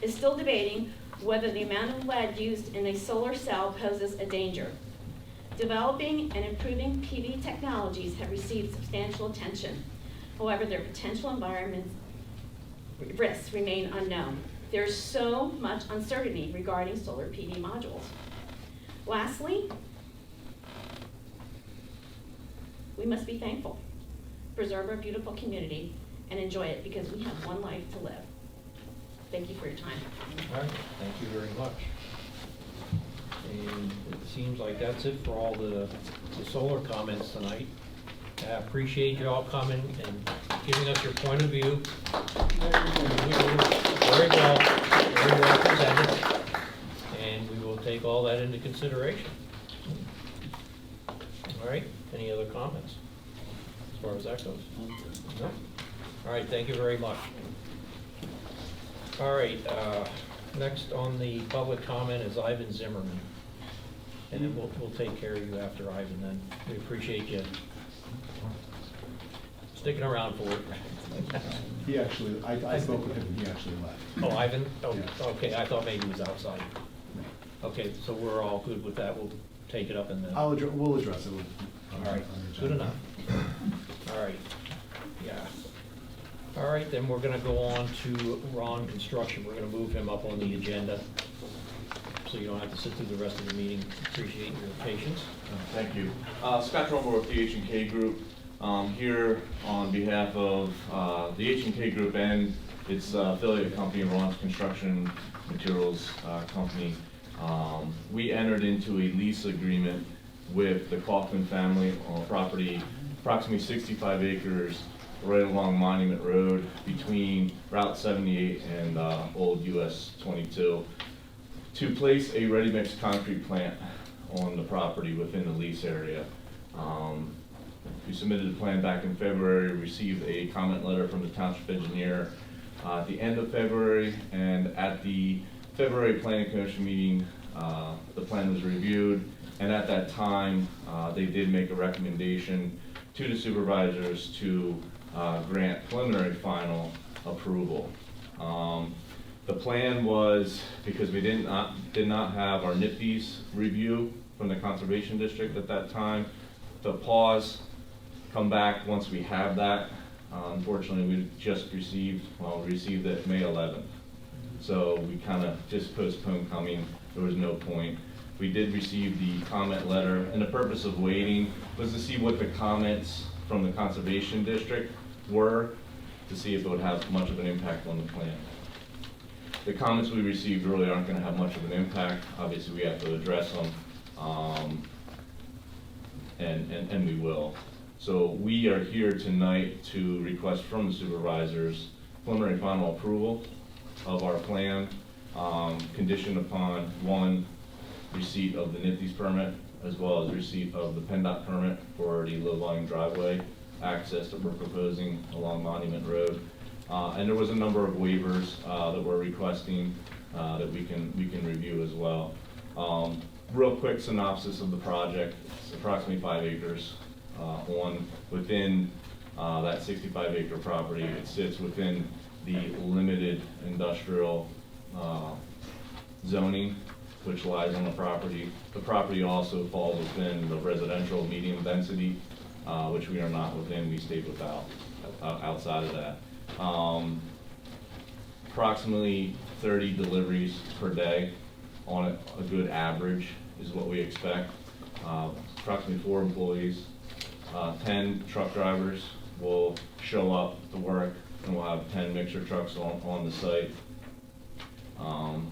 is still debating whether the amount of lead used in a solar cell poses a danger. Developing and improving PV technologies have received substantial attention. However, their potential environmental risks remain unknown. There's so much uncertainty regarding solar PV modules. Lastly, we must be thankful, preserve our beautiful community, and enjoy it, because we have one life to live. Thank you for your time. All right, thank you very much. And it seems like that's it for all the solar comments tonight. I appreciate you all coming and giving us your point of view. Very well presented, and we will take all that into consideration. All right, any other comments as far as that goes? No? All right, thank you very much. All right, next on the public comment is Ivan Zimmerman. And then we'll take care of you after Ivan then. We appreciate you sticking around for it. He actually, I spoke with him and he actually left. Oh, Ivan? Oh, Yeah. okay, I thought maybe he was outside. Okay, so we're all good with that. We'll take it up in the... We'll address it. All right, good enough. All right, yeah. All right, then we're gonna go on to Ron Construction. We're gonna move him up on the agenda, so you don't have to sit through the rest of the meeting. Appreciate your patience. Thank you. Scott Trumbo with the H&K Group, here on behalf of the H&K Group and its affiliate company, Ron's Construction Materials Company. We entered into a lease agreement with the Kaufman family on property, approximately 65 acres, right along Monument Road between Route 78 and Old US 22, to place a ready-mix concrete plant on the property within the lease area. We submitted the plan back in February, received a comment letter from the Township engineer at the end of February, and at the February Planning Commission meeting, the plan was reviewed, and at that time, they did make a recommendation to the supervisors to grant preliminary final approval. The plan was, because we did not have our NIPD's review from the Conservation District at that time, to pause, come back once we have that. Unfortunately, we just received it May 11th. So we kind of just postponed coming. There was no point. We did receive the comment letter, and the purpose of waiting was to see what the comments from the Conservation District were, to see if it would have much of an impact on the plan. The comments we received really aren't going to have much of an impact. Obviously, we have to address them, and we will. So we are here tonight to request from the supervisors preliminary final approval of our plan, conditioned upon, one, receipt of the NIPD's permit, as well as receipt of the PennDOT permit for the low-volume driveway access that we're proposing along Monument Road. And there was a number of waivers that we're requesting that we can review as well. Real quick synopsis of the project: it's approximately 5 acres within that 65-acre property. It sits within the limited industrial zoning, which lies on the property. The property also falls within the residential medium density, which we are not within, we stayed without, outside of that. Approximately 30 deliveries per day on a good average is what we expect. Approximately 4 employees, 10 truck drivers will show up to work, and we'll have 10 mixer trucks on the site.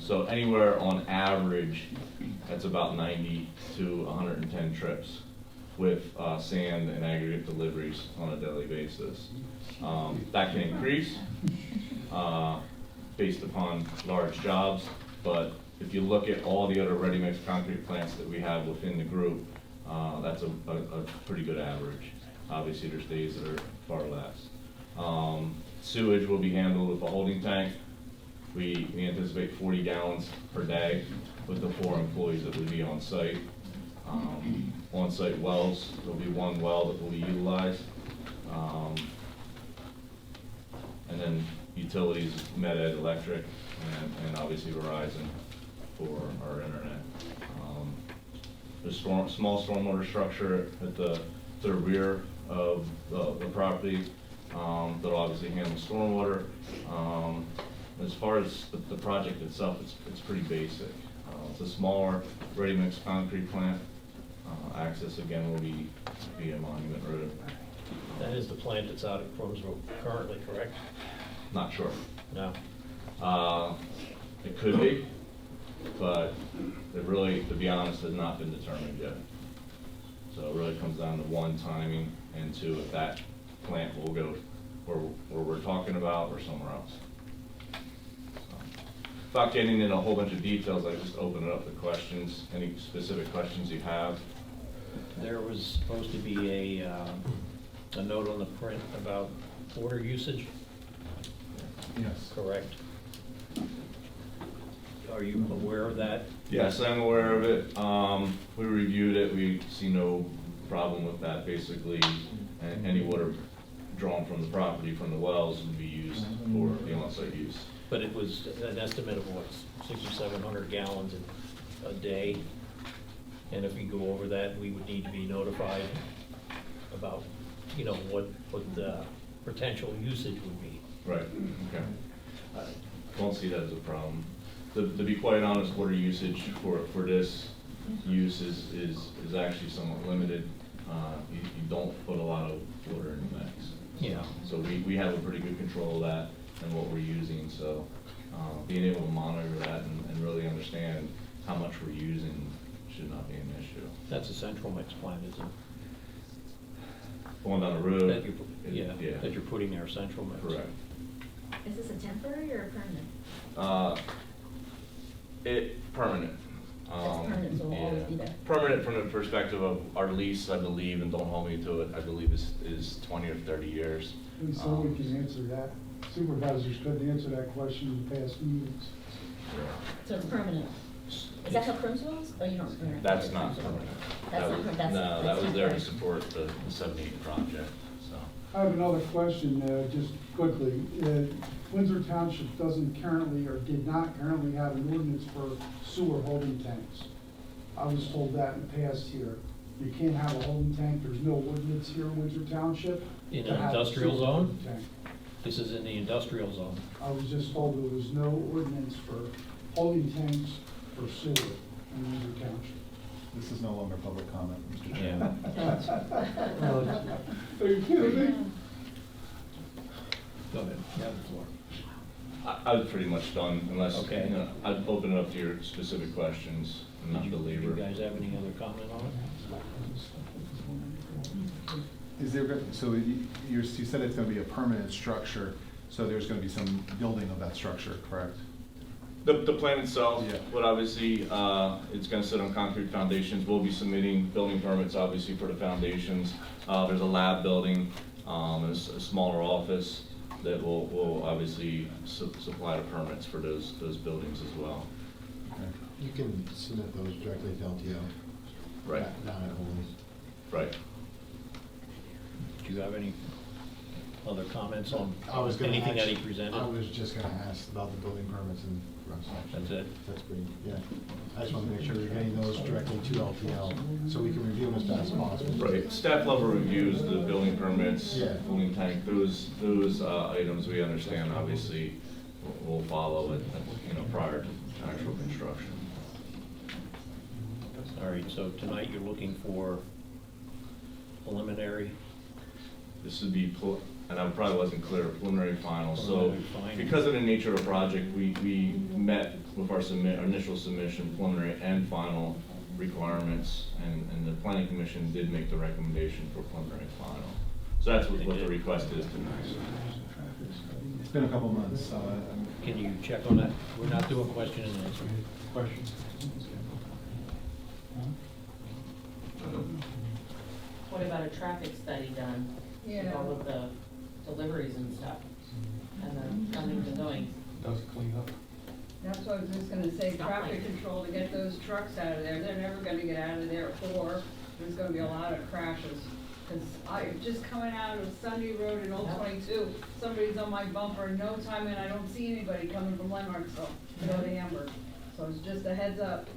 So anywhere on average, that's about 90 to 110 trips with sand and aggregate deliveries on a daily basis. That can increase based upon large jobs, but if you look at all the other ready-mix concrete plants that we have within the group, that's a pretty good average. Obviously, there's days that are far less. Sewage will be handled with a holding tank. We anticipate 40 gallons per day with the 4 employees that will be on site. On-site wells, there'll be 1 well that will be utilized. And then utilities, Med-Ed, electric, and obviously Verizon for our internet. There's small stormwater structure at to the rear of the property that'll obviously handle stormwater. As far as the project itself, it's pretty basic. It's a smaller ready-mix concrete plant. Access again will be via Monument Road. That is the plant that's out at Cromsville currently, correct? Not sure. No. It could be, but it really, to be honest, has not been determined yet. So it really comes down to 1, timing, and 2, if that plant will go where we're talking about or somewhere else. Without getting into a whole bunch of details, I just open it up to questions, any specific questions you have. There was supposed to be a note on the print about water usage, Yes. correct? Are you aware of that? Yes, I'm aware of it. We reviewed it, we see no problem with that. Basically, any water drawn from the property, from the wells, would be used for the on-site use. But it was an estimate of what, 600 or 700 gallons a day? And if we go over that, we would need to be notified about, you know, what the potential usage would be. Right, okay. I don't see that as a problem. To be quite honest, water usage for this use is actually somewhat limited. You don't put a lot of water in the mix. Yeah. So we have a pretty good control of that and what we're using, so being able to monitor that and really understand how much we're using should not be an issue. That's a central mix plant, isn't it? Going down the road. That that you're putting there, central mix. Correct. Is this a temporary or a permanent? Permanent. It's permanent, so it'll always be there. Permanent from the perspective of our lease, I believe, and don't hold me to it, I believe is 20 or 30 years. And so we can answer that. Supervisors couldn't answer that question in past meetings. So it's permanent. Is that how Cromsville is? Or you don't? Or That's not permanent. That's not permanent. No, that was there to support the 78 project, so. I have another question, just quickly. Windsor Township doesn't currently, or did not currently have an ordinance for sewer holding tanks. I was told that in the past here. You can't have a holding tank, there's no ordinance here in Windsor Township. In to an have a industrial sewer zone? holding tank. This is in the industrial zone. I was just told there was no ordinance for holding tanks for sewer in Windsor Township. This is no longer public comment, Mr. Chairman. Are you kidding me? Go ahead, you have the floor. I was pretty much done, unless, Okay. you know, I'd open it up to your specific questions, and not Do you belabor. guys have any other comment on it? Is there, so you said it's gonna be a permanent structure, so there's gonna be some building of that structure, correct? The plan itself, Yeah. would obviously, it's gonna sit on concrete foundations. We'll be submitting building permits, obviously, for the foundations. There's a lab building, and a smaller office that will obviously supply the permits for those buildings as well. You can submit those directly to LTO. Right. Not at Holdings. Right. Do you have any other comments on I was gonna anything that he actually- presented? I was just gonna ask about the building permits and. That's it? That's pretty, yeah. I just want to make sure we're getting those directly to LPL, so we can review them as fast as possible. Right, staff level reviews, the building permits, Yeah. cooling tank, those items we understand obviously will follow it, prior to actual construction. All right, so tonight you're looking for preliminary? This would be, and I probably wasn't clear, preliminary final. So Preliminary final. because of the nature of the project, we met with our initial submission, preliminary and final requirements, and the planning commission did make the recommendation for preliminary and final. So that's what the request is tonight. It's been a couple months, so Can you check on that? We're not doing question and answer. Question. What about a traffic study done? With Yeah. all of the deliveries and stuff, and the comings and goings? Does clean up. That's what I was just gonna say, Stop traffic lighting. control to get those trucks out of there, they're never gonna get out of there, or there's gonna be a lot of crashes. Cause just coming out of Sunday Road in Old Yep. 22, somebody's on my bumper in no time, and I don't see anybody coming from Landmarksville to go to Amber. So it's just a heads up.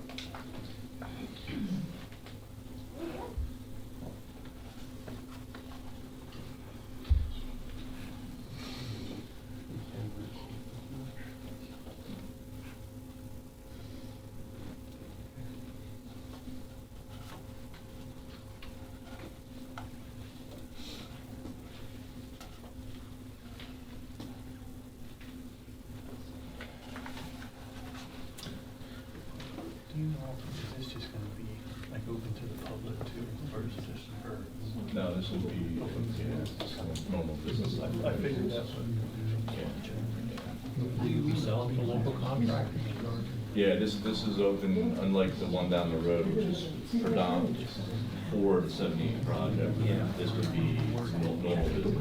Do you know, is this just gonna be like open to the public too, or is it just for? No, this would be, normal business. I figured that's what. Will you be selling to local contractors? Yeah, this is open, unlike the one down the road, which is predominantly for the 78 project. Yeah. This would be normal business.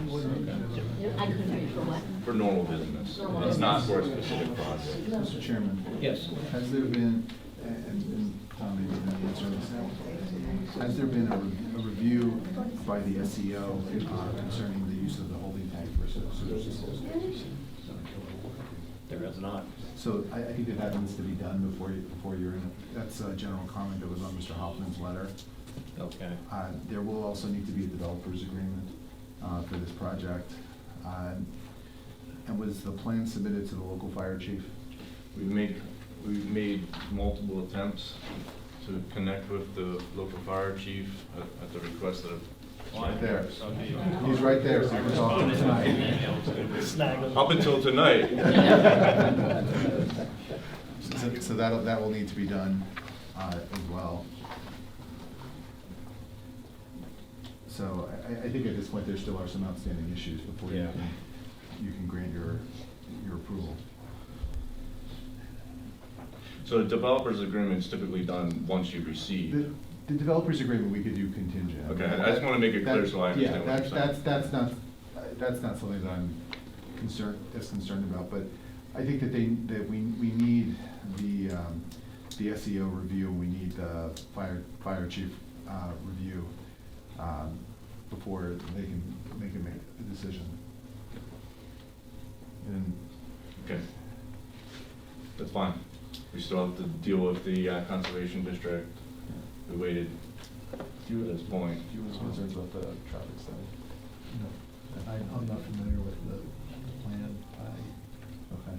I couldn't hear you for what? For normal business. It's not for a specific project. Mr. Chairman. Yes. Has there been, and Tom maybe you can answer this, has there been a review by the SEO concerning the use of the holding tank for sewer systems? There is not. So I think that needs to be done before you're in, that's a general comment that was on Mr. Hoffman's letter. Okay. There will also need to be a developer's agreement for this project. And was the plan submitted to the local fire chief? We've made multiple attempts to connect with the local fire chief at the request of. Right there. He's right there, so you can talk to him tonight. Snag him. Up until tonight. So that will need to be done as well. So I think at this point, there still are some outstanding issues before you can grant your approval. So the developer's agreement is typically done once you receive. The developer's agreement, we could do contingent. Okay, I just want to make it clear so I understand what you're saying. That's not something that I'm concerned about, but I think that we need the SEO review, and we need the fire chief review before they can make a decision. And Okay, that's fine. We still have to deal with the conservation district. We waited to this point. do you have concerns about the traffic study? No, I'm not familiar with the plan. Okay.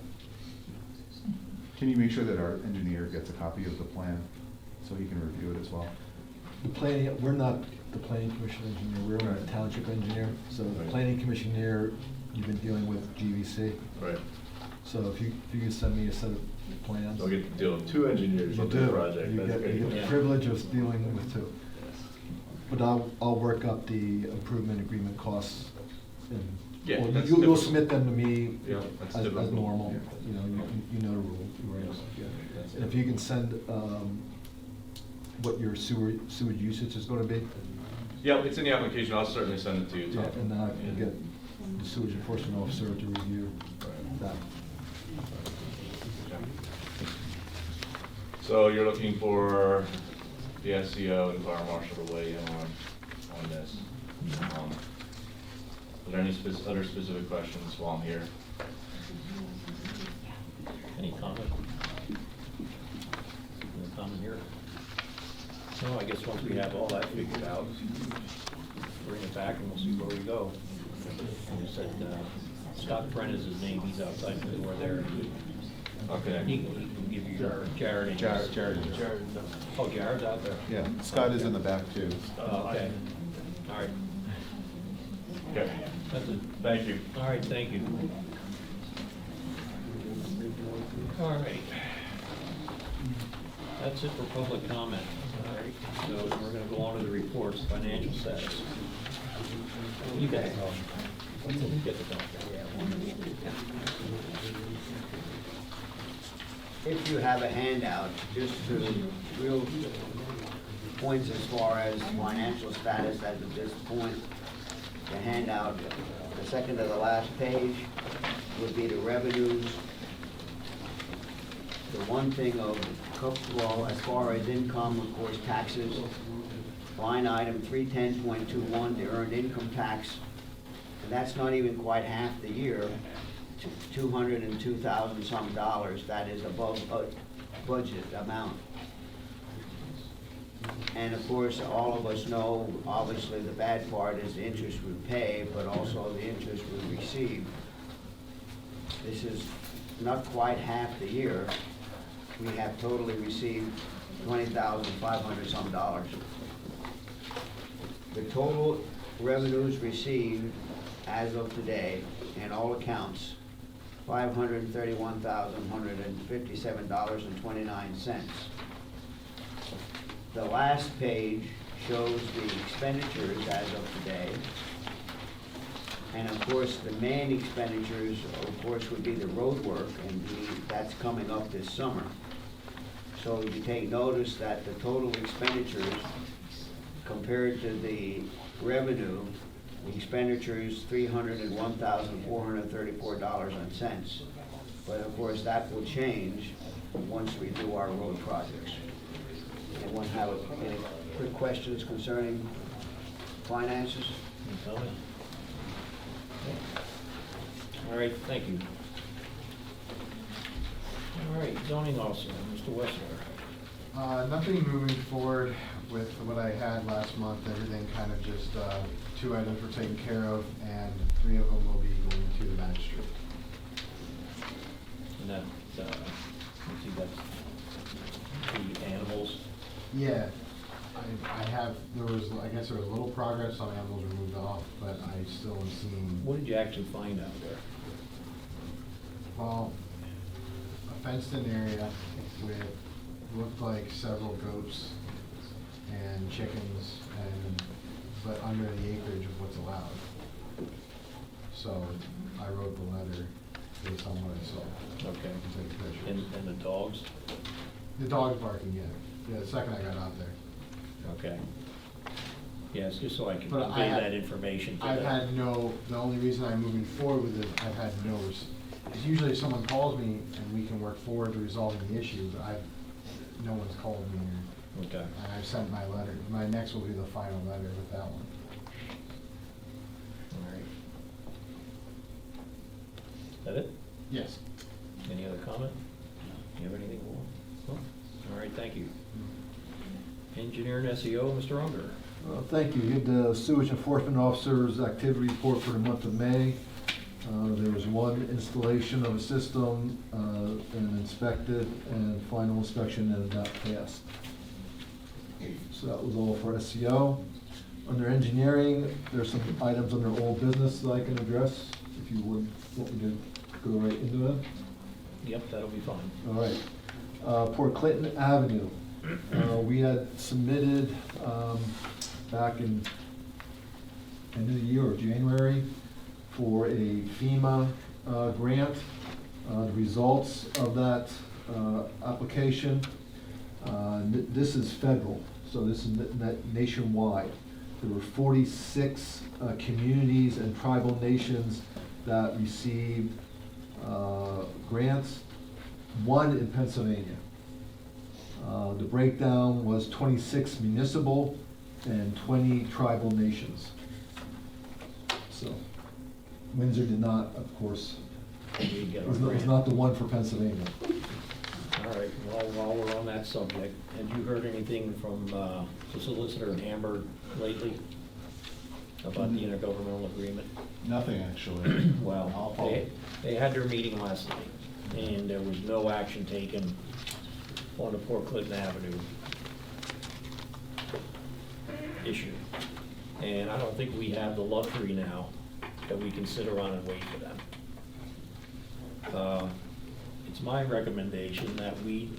Can you make sure that our engineer gets a copy of the plan so he can review it as well? The planning, we're not the planning commission engineer, we're a township engineer. So the Right. planning commissioner, you've been dealing with GVC. Right. So if you can send me a set of plans. So I get to deal with two engineers You on do. this project. You That's get great. the privilege of dealing with two. But I'll work up the improvement agreement costs. And Yeah, well, that's you'll typical. submit them to me Yeah, that's as typical. normal. Yeah. You know, you know the rules. That's And if you can send what your sewage usage is gonna be. Yeah, it's in the application. I'll certainly send it to you, Yeah, Tom. and then I can get the sewage enforcement officer to review that. So you're looking for the SEO and fire marshal to weigh in on this. Are there any other specific questions while I'm here? Any comment? Any comment here? No, I guess once we have all that figured out, bring it back and we'll see where we go. And you said, Scott Brennan is his name, he's outside the door there. Okay. He can give you your Jared. Jared. Oh, Jared's out there? Yeah, Scott is in the back too. Oh, okay. All right. Okay. That's it. Thank you. All right, thank you. All right. That's it for public comment. All right, so we're gonna go on to the reports, financial status. You got it. Get the doctor. If you have a handout, just to real points as far as financial status as of this point, the handout, the second to the last page would be the revenues. The one thing of, well, as far as income, of course, taxes, line item 310.21, the earned income tax, and that's not even quite half the year, $202,000 some dollars. That is above budget amount. And of course, all of us know, obviously, the bad part is the interest we pay, but also the interest we receive. This is not quite half the year. We have totally received $20,500 some dollars. The total revenues received as of today, in all accounts, $531,157.29. The last page shows the expenditures as of today. And of course, the main expenditures, of course, would be the road work, and that's coming up this summer. So you take notice that the total expenditures compared to the revenue, the expenditures $301,434.00. But of course, that will change once we do our road projects. Anyone have any quick questions concerning finances? All right, thank you. All right, zoning officer, Mr. Wessler. Nothing moving forward with what I had last month. Everything kind of just, 2 items were taken care of, and 3 of them will be going to the magistrate. And that, let's see, that's the animals. Yeah, I have, I guess there was a little progress, some animals were moved off, but I still am seeing. What did you actually find out there? Well, a fenced-in area with, looked like several goats and chickens, but under the acreage of what's allowed. So I wrote the letter based on what I saw. Okay. And take pictures. And the dogs? The dog's barking, yeah. Yeah, the second I got out there. Okay. Yes, just so I can But convey that information to I've them. had no, the only reason I'm moving forward with it, I've had no, because usually if someone calls me and we can work forward to resolving the issue, but no one's called me. Okay. And I've sent my letter. My next will be the final letter with that one. All right. Is that it? Yes. Any other comment? You have anything more? No? All right, thank you. Engineer and SEO, Mr. Unger. Thank you. You had the sewage enforcement officer's activity report for the month of May. There was 1 installation of a system and inspected, and final inspection and that passed. So that was all for SEO. Under engineering, there's some items under old business that I can address, if you would want me to go right into them. Yep, that'll be fine. All right. Port Clinton Avenue. We had submitted back in end of the year or January for a FEMA grant. The results of that application, this is federal, so this is nationwide. There were 46 communities and tribal nations that received grants, 1 in Pennsylvania. The breakdown was 26 municipal and 20 tribal nations. So Windsor did not, of course, We get our was grant. not the one for Pennsylvania. All right, well, while we're on that subject, have you heard anything from the solicitor in Hamburg lately about the intergovernmental agreement? Nothing, actually. Well, I'll follow. they had their meeting last night, and there was no action taken on the Port Clinton Avenue issue. And I don't think we have the luxury now that we can sit around and wait for them. It's my recommendation that we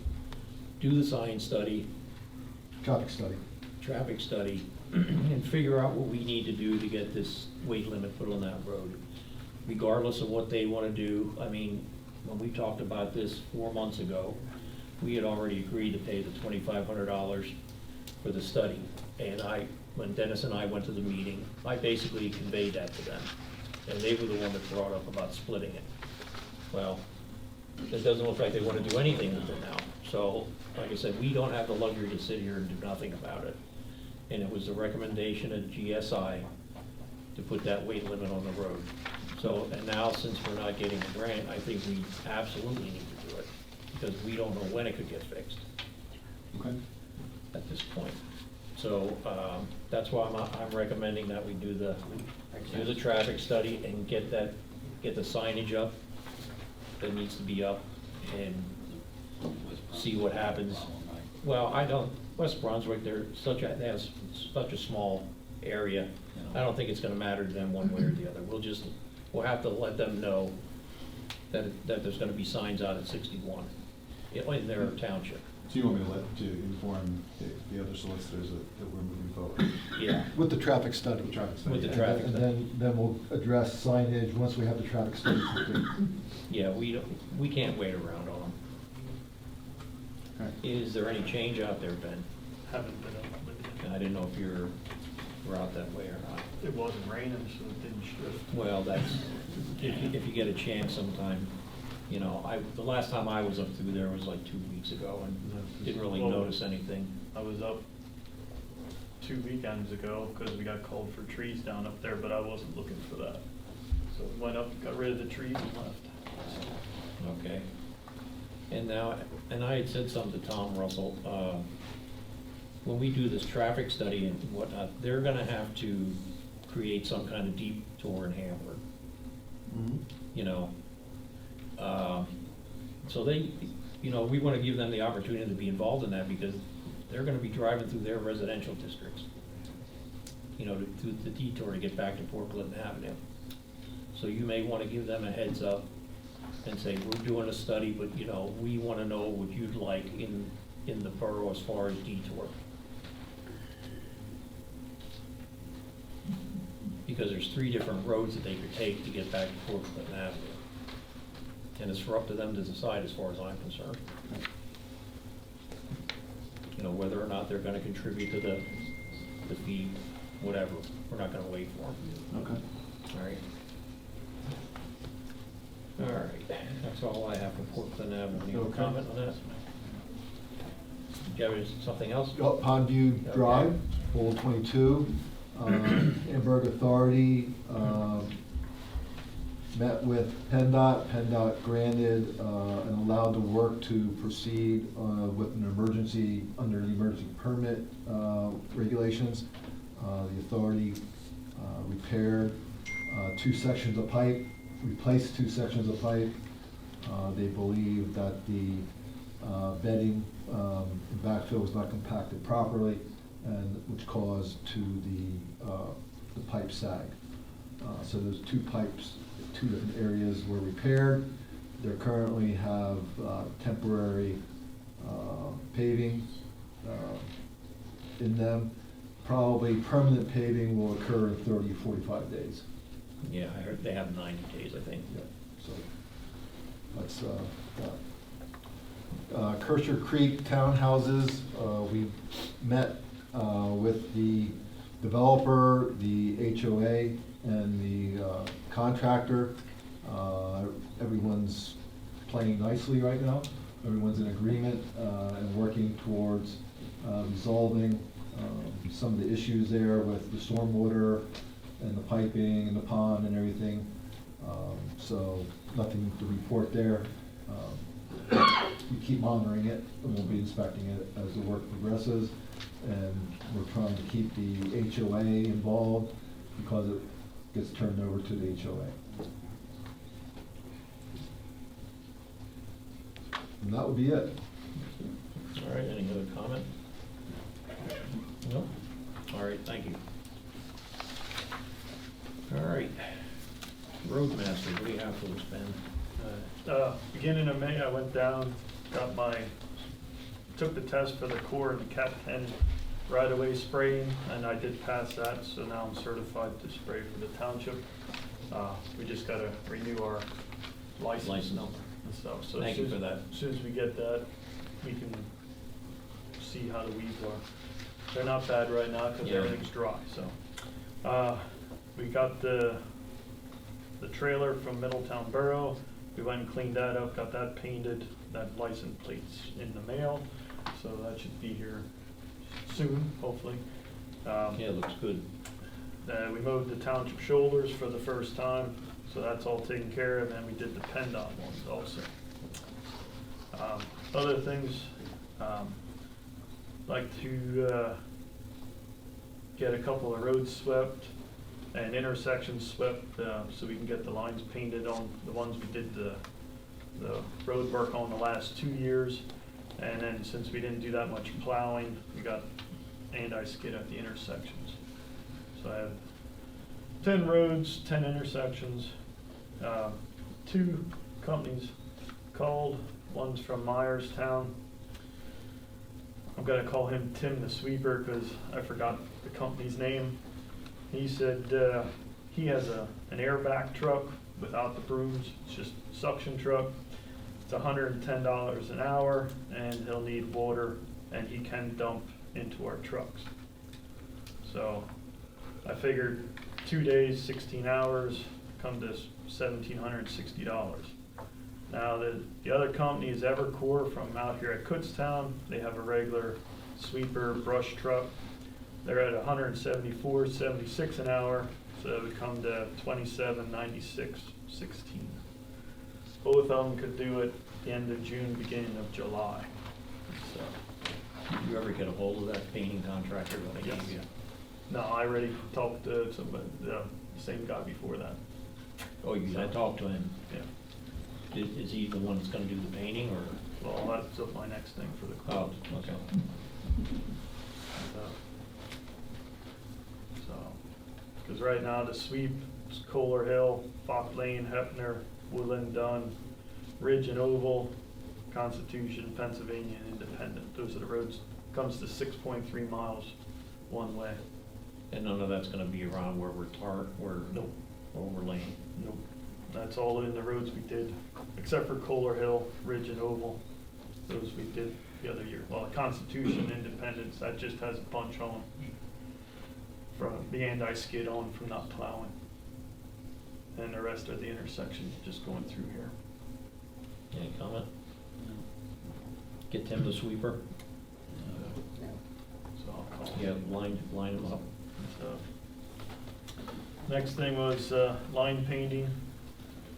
do the science study, traffic study, and figure out what we need to do to get this weight limit put on that road. Regardless of what they want to do, I mean, when we talked about this 4 months ago, we had already agreed to pay the $2,500 for the study. And when Dennis and I went to the meeting, I basically conveyed that to them. And they were the one that brought up about splitting it. Well, it doesn't look like they want to do anything with it now. So, like I said, we don't have the luxury to sit here and do nothing about it. And it was a recommendation of GSI to put that weight limit on the road. So, and now since we're not getting a grant, I think we absolutely need to do it, because we don't know when it could get fixed. Okay. At this point. So, that's why I'm recommending that we do the traffic study and get the signage up that needs to be up, and see what happens. Well, West Brunswick, they have such a small area. I don't think it's gonna matter to them one way or the other. We'll have to let them know that there's gonna be signs out at 61 in their township. So you want me to inform the other solicitors that we're moving forward? Yeah. With the traffic study. The traffic study. With the traffic And study. then we'll address signage once we have the traffic study complete. Yeah, we can't wait around on them. Okay. Is there any change out there, Ben? Haven't been up lately. I didn't know if you were out that way or not. It wasn't raining, so it didn't shift. Well, if you get a chance sometime, the last time I was up through there was like 2 weeks ago, and didn't really Well, notice anything. I was up 2 weekends ago because we got called for trees down up there, but I wasn't looking for that. So we went up, got rid of the trees and left. Okay. And I had said something to Tom Russell, when we do this traffic study and whatnot, they're gonna have to create some kind of detour in Hamburg. So we want to give them the opportunity to be involved in that, because they're going to be driving through their residential districts, to the detour to get back to Port Clinton Avenue. So you may want to give them a heads up and say, we're doing a study, but, we want to know what you'd like in the borough as far as detour. Because there's 3 different roads that they could take to get back to Port Clinton Avenue. And it's up to them to decide, as far as I'm concerned. Whether or not they're gonna contribute to the fee, whatever. We're not gonna wait for them. Okay. All right. All right, that's all I have for Port Clinton Avenue. Any Okay. comment on that? Do you have something else? Pondview Okay. Drive, Old 22, Hamburg Authority, met with PennDOT. PennDOT granted and allowed the work to proceed with an emergency, under the emergency permit regulations. The authority repaired 2 sections of pipe, replaced 2 sections of pipe. They believe that the bedding and backfill was not compacted properly, and which caused to the pipe sag. So those 2 pipes, 2 different areas were repaired. They currently have temporary paving in them. Probably permanent paving will occur in 30, 45 days. Yeah, I heard they have 90 days, I think. Yeah, so that's that. Kersher Creek Townhouses, we met with the developer, the HOA, and the contractor. Everyone's playing nicely right now. Everyone's in agreement and working towards resolving some of the issues there with the stormwater and the piping and the pond and everything. So nothing to report there. We keep monitoring it, and we'll be inspecting it as the work progresses. And we're trying to keep the HOA involved because it gets turned over to the HOA. And that would be it. All right, any other comment? No? All right, thank you. All right. Roadmaster, what do you have for us, Ben? Beginning of May, I went down, took the test for the core and the Cat 10 right-of-way spraying, and I did pass that, so now I'm certified to spray for the township. We just gotta renew our license number and stuff. So Thank you for that. As soon as we get that, we can see how the weeds are. They're not bad right now because everything's dry, so. We got the trailer from Middletown Borough. We went and cleaned that up, got that painted, that license plate's in the mail, so that should be here soon, hopefully. Yeah, it looks good. We mowed the township shoulders for the first time, so that's all taken care of, and we did the PennDOT ones also. Other things, like to get a couple of roads swept and intersections swept, so we can get the lines painted on the ones we did the road work on the last 2 years. And then since we didn't do that much plowing, we got anti-skid at the intersections. So I have 10 roads, 10 intersections. 2 companies called. One's from Myerstown. I'm gonna call him Tim the Sweeper because I forgot the company's name. He said he has an airback truck without the brooms. It's just a suction truck. It's $110 an hour, and he'll need water, and he can dump into our trucks. So I figured 2 days, 16 hours, come to $1,760. Now the other company is Evercore from out here at Kutztown. They have a regular sweeper brush truck. They're at $174.76 an hour, so it would come to $27.96.16. Both of them could do it the end of June, beginning of July. So. Did you ever get a hold of that painting contractor that I gave you? No, I already talked to somebody, the same guy before that. Oh, you had talked to him? Yeah. Is he the one that's gonna do the painting, or? Well, that's my next thing for the quote. Oh, okay. Because right now the sweep is Kohler Hill, Fox Lane, Hepner, Woodland, Dunn, Ridge and Oval, Constitution, Pennsylvania, and Independent. Those are the roads. Comes to 6.3 miles one way. And none of that's gonna be around where we're Nope. overlaying? Nope. That's all in the roads we did, except for Kohler Hill, Ridge and Oval. Those we did the other year. Well, Constitution, Independence, that just has a bunch on from the anti-skid on from not plowing. And the rest of the intersections just going through here. Any comment? Get Tim the Sweeper? So I'll call Yeah, him. line him up. So, next thing was line painting.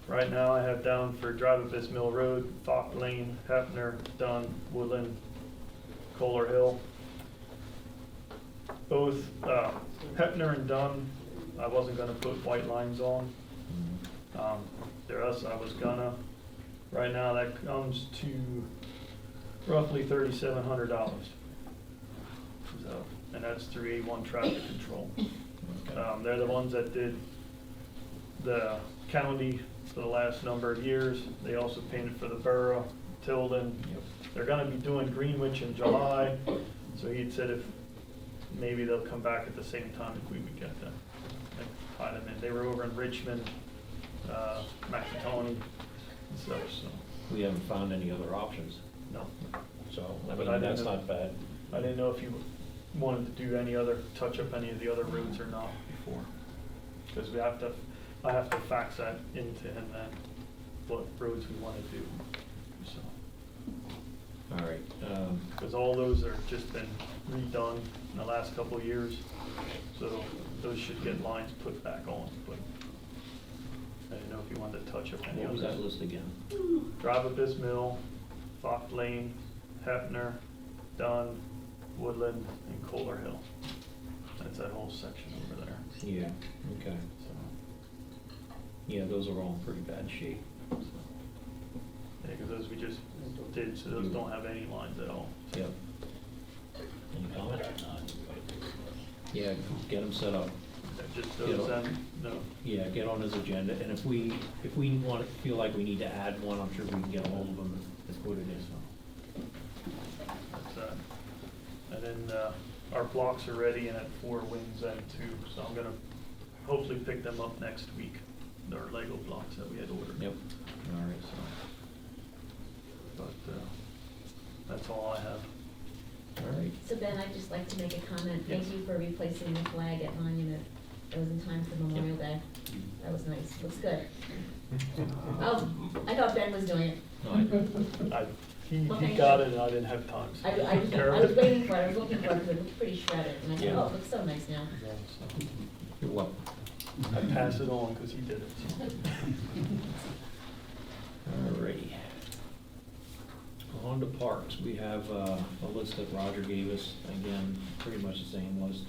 Right now I have down for Drive Abyss Mill Road, Fox Lane, Hepner, Dunn, Woodland, Kohler Hill. Both Hepner and Dunn, I wasn't gonna put white lines on. The rest I was gonna. Right now that comes to roughly $3,700. So, and that's through A1 Traffic Control. They're the ones that did the county for the last number of years. They also painted for the borough, Tilden. They're gonna be doing Greenwich in July, so he'd said if maybe they'll come back at the same time if we would get them. And tie them in. They were over in Richmond, Macatoni and stuff, so. We haven't found any other options, No. so, I But mean, I didn't that's know- not bad. I didn't know if you wanted to do any other, touch up any of the other roads or not before. Because I have to fax that into him then, what roads we want to do, so. All right. Because all those are just been redone in the last couple of years, so those should get lines put back on, but I didn't know if you wanted to touch up any What was others. that list again? Drive Abyss Mill, Fox Lane, Hefner, Dunn, Woodland, and Kohler Hill. That's that whole section over there. Yeah, okay. So, Yeah, those are all in pretty bad shape. yeah, because those we just did, so those don't have any lines at all. Yep. Any comment? Yeah, get them set up. Just Get those, on- no. Yeah, get on his agenda, and if we feel like we need to add one, I'm sure we can get a hold of him and put it in. That's that. And then, our blocks are ready and at 4 Wings End too, so I'm gonna hopefully pick them up next week. Our Lego blocks that we had ordered. Yep, all right, But, that's all I have. All right. So Ben, I'd just like to make a comment. Thank Yes. you for replacing the flag at Monument. It was in time for Memorial Day. That was nice. Looks good. Oh, I thought Ben was doing it. He Okay. got it and I didn't have time. so I took care I of was it. waiting for it. I was looking for it because it looked pretty shredded. And I thought, Yeah. oh, it looks so nice now. You're welcome. I pass it on because he did it. so. All righty. On to parks, we have a list that Roger gave us, again, pretty much the same list.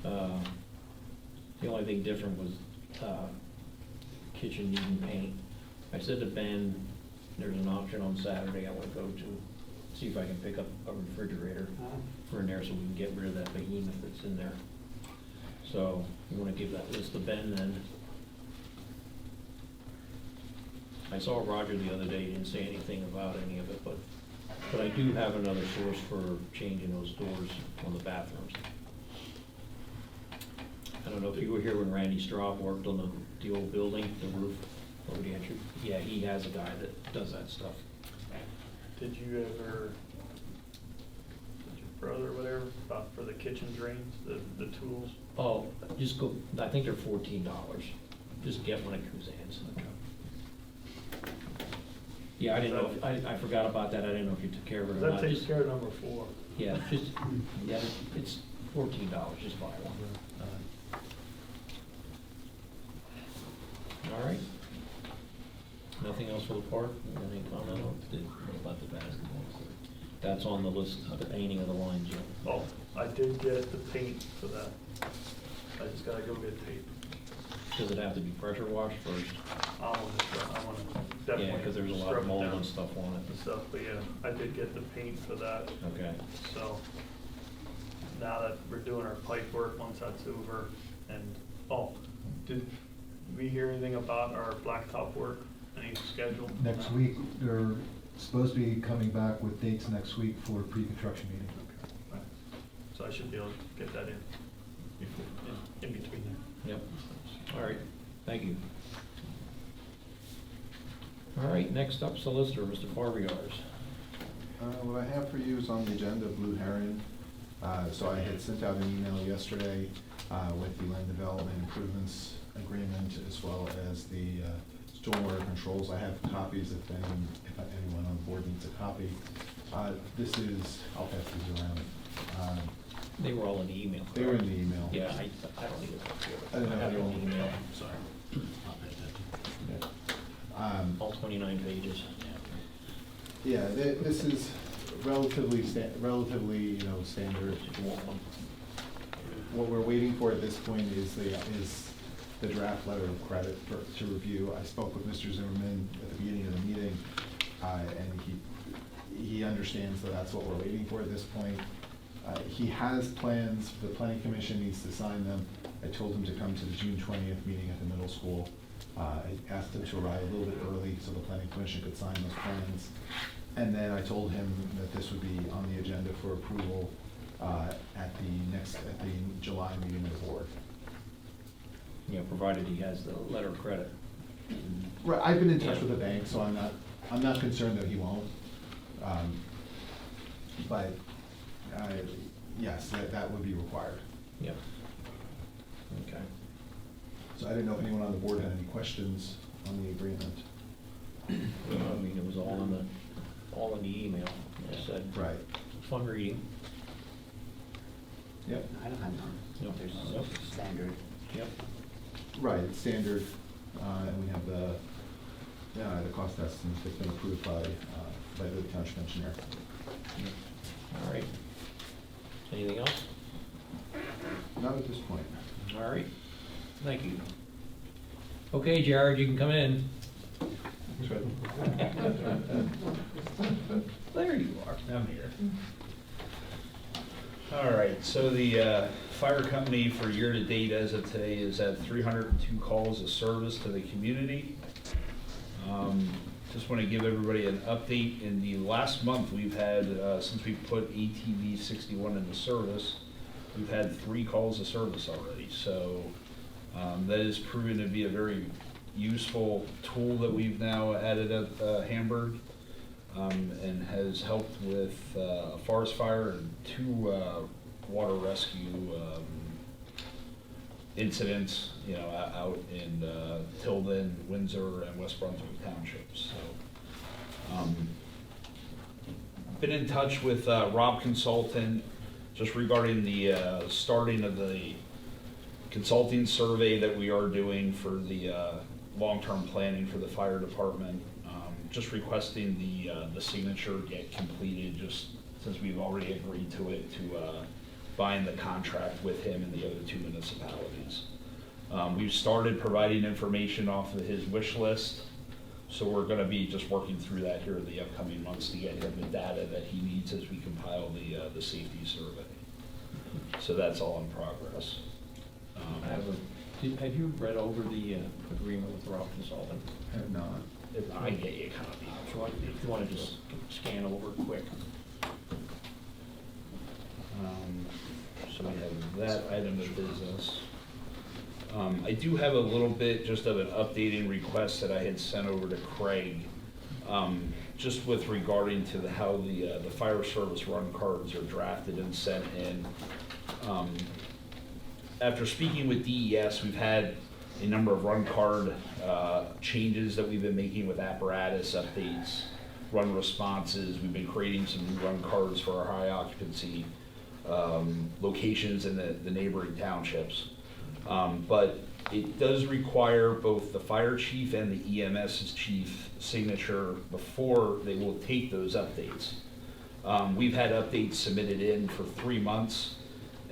The only thing different was kitchen needing paint. I said to Ben, there's an option on Saturday I want to go to, see if I can pick up a refrigerator for in there so we can get rid of that behemoth that's in there. So, you want to give that list to Ben then? I saw Roger the other day, he didn't say anything about any of it, but I do have another source for changing those doors on the bathrooms. I don't know if you were here when Randy Straub worked on the old building, the roof over the entry. Yeah, he has a guy that does that stuff. Did you ever, did your brother or whatever, about for the kitchen drains, the tools? Oh, just go, I think they're $14. Just get one at Kuzan's. Yeah, I didn't know, I forgot about that, I didn't know if you took care of it or That not. takes Just- care of number 4. Yeah, it's $14, just buy one. All right. Nothing else for the park? Any comment on about the basketball? That's on the list, the painting of the lines, yeah. Oh, I did get the paint for that. I just gotta go get tape. Does it have to be pressure washed first? I wanna definitely. Yeah, because there's a lot scrub of it mold down and stuff on it. and stuff, but yeah, I did get the paint for that. Okay. So, now that we're doing our pipe work, once that's over, and, oh, did we hear anything about our blacktop work? Any schedule? Next week, they're supposed to be coming back with dates next week for a pre-construction meeting. Right. So I should be able to get that in before, in between there. Yep. All right, thank you. All right, next up, solicitor, Mr. Farbiar's. What I have for you is on the agenda, Blue Heron. So I had sent out an email yesterday with the land development improvements agreement as well as the stormwater controls. I have copies if anyone on board needs a copy. This is, I'll pass these around. They were all in the email. They were in the email. Yeah, I don't need a copy of it. I don't know. have it in the email, sorry. All 29 pages. Yeah, this is relatively, standard. What we're waiting for at this point is the draft letter of credit to review. I spoke with Mr. Zimmerman at the beginning of the meeting, and he understands that that's what we're waiting for at this point. He has plans, the planning commission needs to sign them. I told him to come to the June 20th meeting at the middle school. I asked him to arrive a little bit early so the planning commission could sign those plans. And then I told him that this would be on the agenda for approval at the July meeting of the board. Yeah, provided he has the letter of credit. Right, I've been in touch with the bank, so I'm not concerned that he won't. But yes, that would be required. Yep. Okay. So I didn't know if anyone on the board had any questions on the agreement. Well, I mean, it was all in the email, I said. Right. Fun reading. Yep. I don't have none. Yep. There's Yep. standard. Yep. Right, it's standard. And we have the cost estimates that's been approved by the township engineer. All right. Anything else? Not at this point. All right. Thank you. Okay, Jared, you can come in. There you are. I'm here. All right, so the fire company for year-to-date as of today is at 302 calls of service to the community. Just want to give everybody an update. In the last month, we've had, since we put ATV 61 into service, we've had 3 calls of service already. So that has proven to be a very useful tool that we've now added at Hamburg, and has helped with a forest fire and 2 water rescue incidents, you know, out in Tilden, Windsor, and West Brunswick Townships. So, been in touch with Rob Consultant just regarding the starting of the consulting survey that we are doing for the long-term planning for the fire department. Just requesting the signature get completed, just since we've already agreed to it, to bind the contract with him and the other 2 municipalities. We've started providing information off of his wish list, so we're going to be just working through that here in the upcoming months to get him the data that he needs as we compile the safety survey. So that's all in progress. Have you read over the agreement with Rob Consultant? I have not. I get you a copy. If you want to just scan over quick. So we have that item of business. I do have a little bit just of an updating request that I had sent over to Craig, just with regarding to how the fire service run cards are drafted and sent in. After speaking with DES, we've had a number of run card changes that we've been making with apparatus updates, run responses. We've been creating some new run cards for our high occupancy locations in the neighboring townships. But it does require both the fire chief and the EMS chief signature before they will take those updates. We've had updates submitted in for 3 months,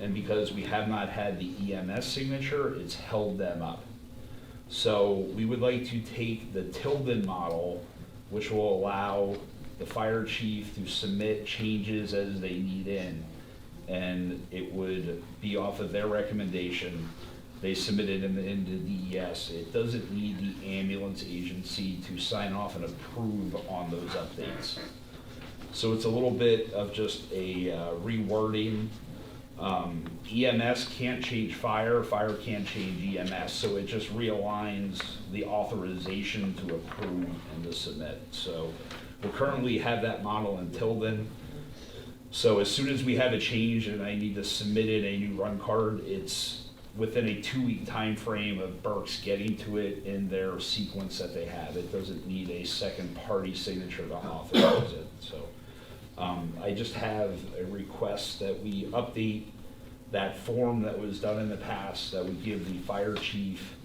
and because we have not had the EMS signature, it's held them up. So we would like to take the Tilden model, which will allow the fire chief to submit changes as they need in, and it would be off of their recommendation. They submit it into DES. It doesn't need the ambulance agency to sign off and approve on those updates. So it's a little bit of just a rewording. EMS can't change fire, fire can't change EMS, so it just realigns the authorization to approve and to submit. So we'll currently have that model in Tilden. So as soon as we have a change and I need to submit in a new run card, it's within a 2-week time frame of Berks getting to it in their sequence that they have. It doesn't need a second party signature to authorize it. So I just have a request that we update that form that was done in the past that would give the fire chief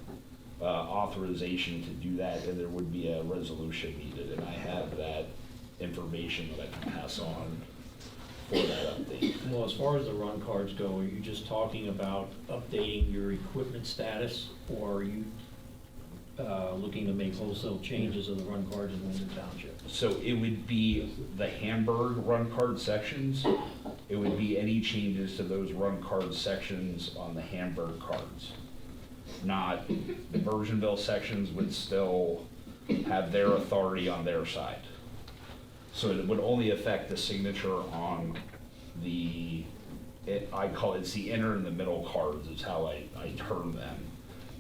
authorization to do that, and there would be a resolution needed. And I have that information that I can pass on for that update. Well, as far as the run cards go, are you just talking about updating your equipment status, or are you looking to make wholesale changes of the run cards in Windsor Township? So it would be the Hamburg run card sections. It would be any changes to those run card sections on the Hamburg cards. Not the Versionville sections would still have their authority on their side. So it would only affect the signature on I call it, it's the inner and the middle cards is how I term them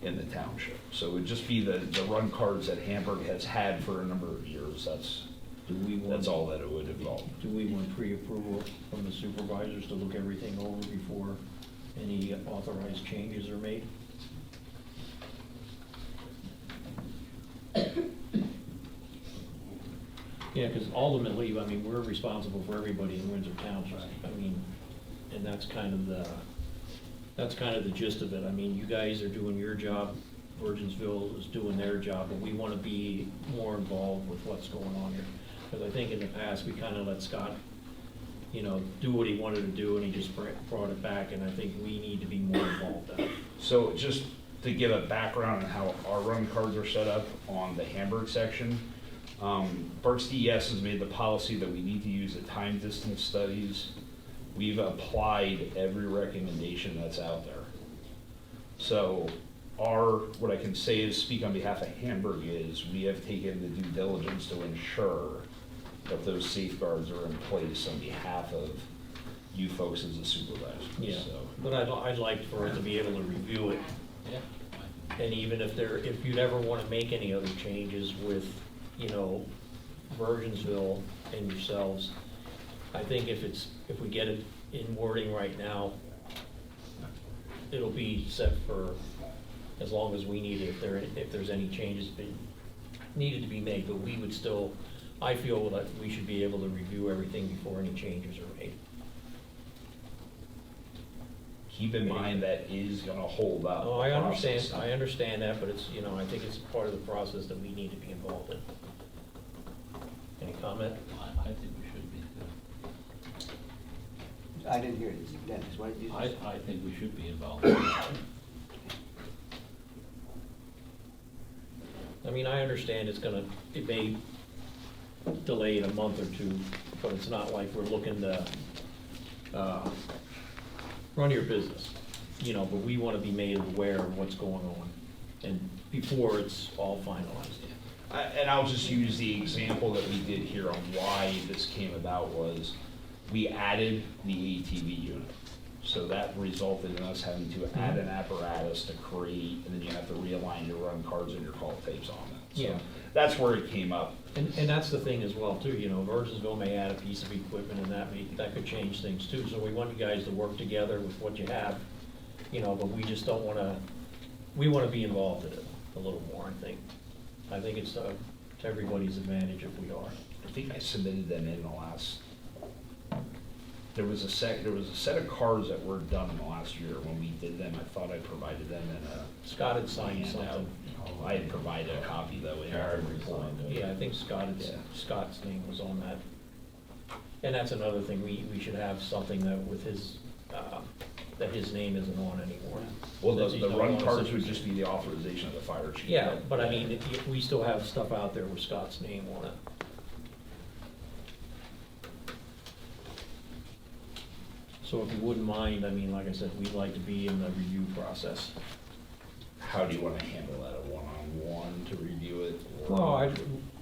in the township. So it would just be the run cards that Hamburg has had for a number of years. That's all that it would involve. Do we want pre-approval from the supervisors to look everything over before any authorized changes are made? Yeah, because ultimately, I mean, we're responsible for everybody in Windsor Township. I mean, and that's kind of the gist of it. I mean, you guys are doing your job Virginsville is doing their job, but we want to be more involved with what's going on here. Because I think in the past, we kind of let Scott, do what he wanted to do, and he just brought it back, and I think we need to be more involved in it. So just to give a background on how our run cards are set up on the Hamburg section, Berks DES has made the policy that we need to use the time distance studies. We've applied every recommendation that's out there. So what I can say is, speak on behalf of Hamburg, is we have taken the due diligence to ensure that those safeguards are in place on behalf of you folks as the supervisors. Yeah, So, but I'd like for us to be able to review it. And even if you'd ever want to make any other changes with, Virginsville and yourselves, I think if we get it in wording right now, it'll be set for as long as we need it, if there's any changes needed to be made, but we would still, I feel that we should be able to review everything before any changes are made. keep in mind that is gonna hold up. Oh, I the understand, process. I understand that, but it's, I think it's part of the process that we need to be involved in. Any comment? I think we should be. I didn't hear this, Dennis, what did you say? I think we should be involved. I mean, I understand it may delay it a month or two, but it's not like we're looking to, run your business, but we want to be made aware of what's going on, and before it's all finalized. And I'll just use the example that we did here on why this came about was we added the ATV unit. So that resulted in us having to add an apparatus to create, and then you have to realign your run cards and your call tapes on it. So Yeah. that's where it came up. And that's the thing as well too, Virginsville may add a piece of equipment and that could change things too. So we want you guys to work together with what you have, but we just don't wanna, we wanna be involved in it a little more, I think. I think it's to everybody's advantage if we are. I think I submitted them in the last, there was a set of cards that were done in the last year. When we did them, I thought I provided them in a. Scott had signed handout. something. I had provided a copy though in our report. Yeah, I think Scott's name was on that. And that's another thing, we should have something that with his, that his name isn't on anymore. Well, Since he's the no run longer cards would citizen. just be the authorization of the fire chief. Yeah, but I mean, we still have stuff out there with Scott's name on it. So if you wouldn't mind, I mean, like I said, we'd like to be in the review process. How do you want to handle that, a one-on-one to review it? or- Well,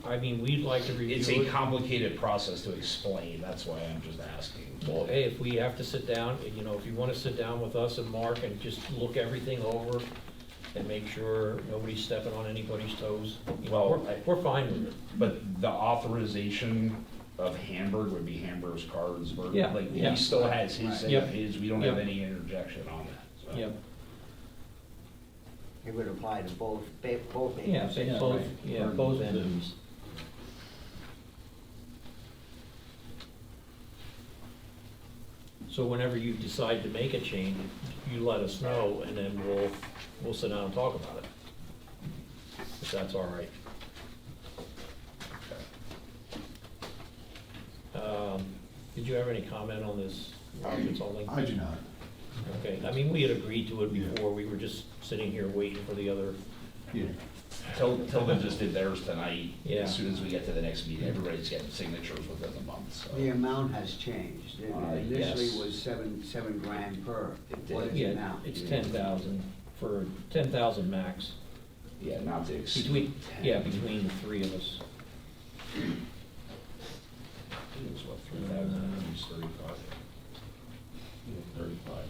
I mean, we'd like to review it. It's a complicated process to explain, that's why I'm just asking. Well, hey, if we have to sit down, if you want to sit down with us and Mark and just look everything over and make sure nobody's stepping on anybody's toes, Well, we're fine with it. But the authorization of Hamburg would be Hamburg's cards, or, Yeah, like, yeah. he still has his, say Yep. of his, we don't have Yep. any interjection on that, so. Yep. It would apply to both Yeah, agencies. both entities. So whenever you decide to make a change, you let us know, and then we'll sit down and talk about it. If that's all right. Did you have any comment on this, consulting? I do not. Okay, I mean, we had agreed to it before, we were just sitting here waiting for the other. Yeah. Tilden just did theirs tonight. Yeah. As soon as we get to the next meeting, everybody's getting signatures within the month, so. The amount has changed. It initially Yes. was seven grand per. It What did. is it Yeah, now? it's 10,000 for 10,000 max. Yeah, not to exceed. Between the three of us. It was what, 3,000, it's 35.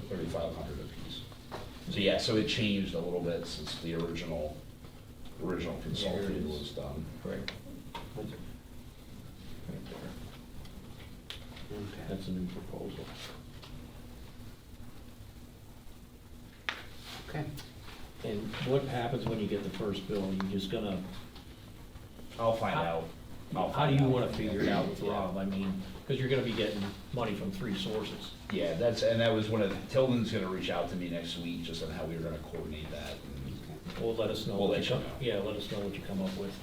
3,500 apiece. So yeah, so it changed a little bit since the original consulting was done. Right. Right there. That's a new proposal. Okay. And what happens when you get the first bill? Are you just gonna? I'll find out. How do you wanna figure it out with Rob? I mean, because you're gonna be getting money from three sources. Yeah, that was one of, Tilden's gonna reach out to me next week just on how we were gonna coordinate that. Well, let us know. We'll what let you you come- know. Yeah, let us know what you come up with.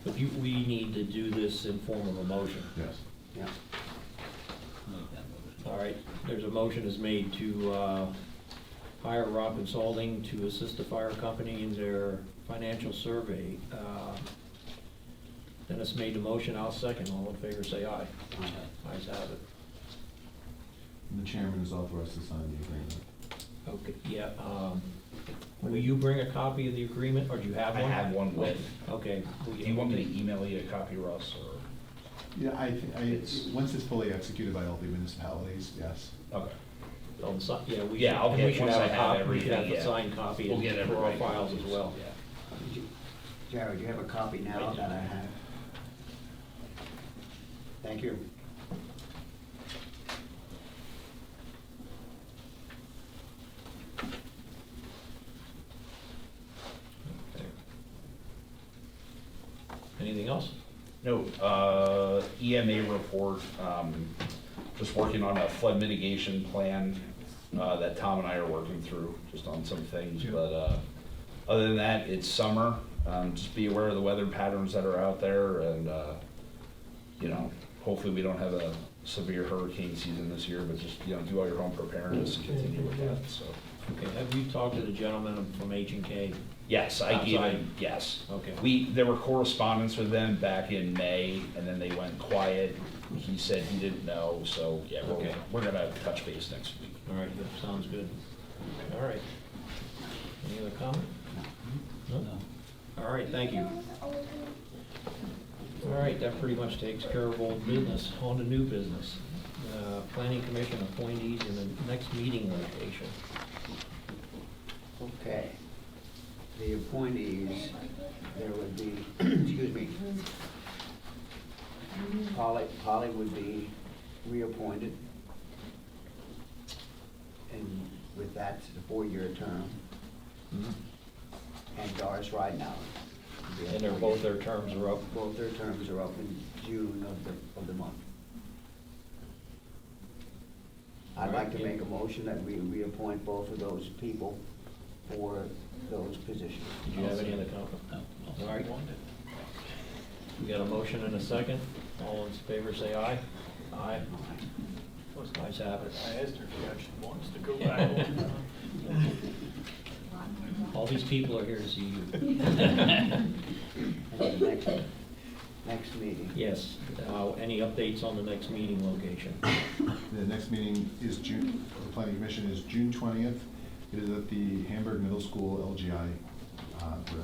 But we need to do this in form of a motion. Yes. Yeah. All right, there's a motion is made to hire Rob Consulting to assist the fire company in their financial survey. Dennis made the motion, I'll second. All in favor, say aye. Ayes have it. And the chairman is authorized to sign the agreement. Okay, yeah, will you bring a copy of the agreement, or do you have I one? have one with. Okay. Do you want me to email you a copy, Russ, or? Yeah, once it's fully executed by all the municipalities, yes. Okay. On the si- Yeah, we Yeah, I'll and get- we should once have I a have copy, we everything, should have yeah. a signed copy We'll get for our everybody files as copies, well. yeah. Jared, you have a copy now that I have? Thank you. Anything else? No, EMA report, just working on a flood mitigation plan that Tom and I are working through, just on some things, but other than that, it's summer. Just be aware of the weather patterns that are out there, and, you know, hopefully we don't have a severe hurricane season this year, but just, you know, do all your home preparedness and continue with that, so. Okay, have you talked to the gentleman from H&K? Yes, I gave Outside? him, yes. Okay. There were correspondence with them back in May, and then they went quiet. He said he didn't know, so, yeah, Okay. we're gonna touch base next week. All right, that sounds good. All right. Any other comment? No? All right, thank you. All right, that pretty much takes care of old business. On to new business. Planning Commission appointees in the next meeting location. Okay. The appointees, there would be, excuse me, Polly would be reappointed. And with that, it's a 4-year term. And Doris Ridenhour. would be And both their terms are up? Both their terms are up in June of the month. I'd like to make a motion that we reappoint both of those people for those positions. Did you have any other comment? No. All right. We got a motion and a second. All in favor, say aye. Aye. Ayes have it. I asked her if she actually wants to go back. All these people are here to see you. And the next meeting. Yes. Any updates on the next meeting location? The next meeting is June, the planning commission is June 20th. It is at the Hamburg Middle School LGI room.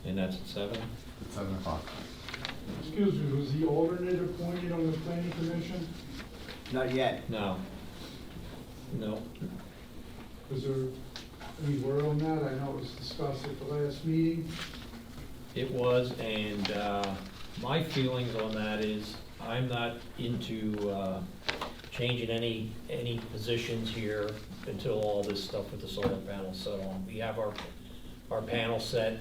And that's at 7? At 7 o'clock. Excuse me, was the alternate appointed on the planning commission? Not yet. No. No. Was there any word on that? I know it was discussed at the last meeting. It was, and my feelings on that is I'm not into changing any positions here until all this stuff with the solar panels settle on. We have our panel set.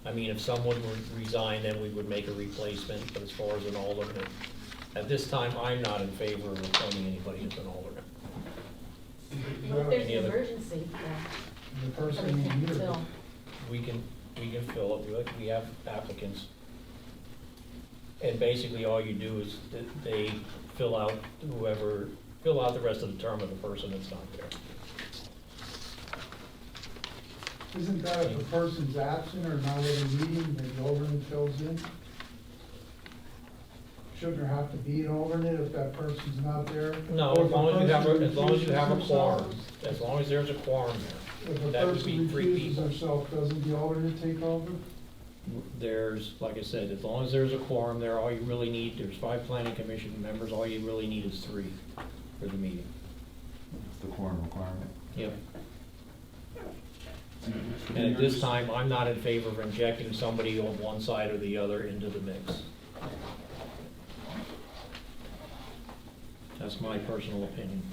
I mean, if someone would resign, then we would make a replacement, but as far as an alternate, at this time, I'm not in favor of appointing anybody as an alternate. Well, if there's Any an other- emergency, The person somebody can here. fill. We can fill it, we have applicants. And basically, all you do is that they fill out the rest of the term of the person that's not there. Isn't that if the person's absent or not at a meeting, then the alternate fills in? Shouldn't there have to be an alternate if that person's not there? No, Or as if a long as you have, person as long as you have a refuses quorum, himself? as long as there's a quorum If there. a That would person be 3 refuses people. himself, doesn't the alternate take over? There's, like I said, as long as there's a quorum there, all you really need, there's 5 planning commission members, all you really need is 3 for the meeting. It's the quorum requirement. Yep. And at this time, I'm not in favor of injecting somebody on one side or the other into the mix. That's my personal opinion.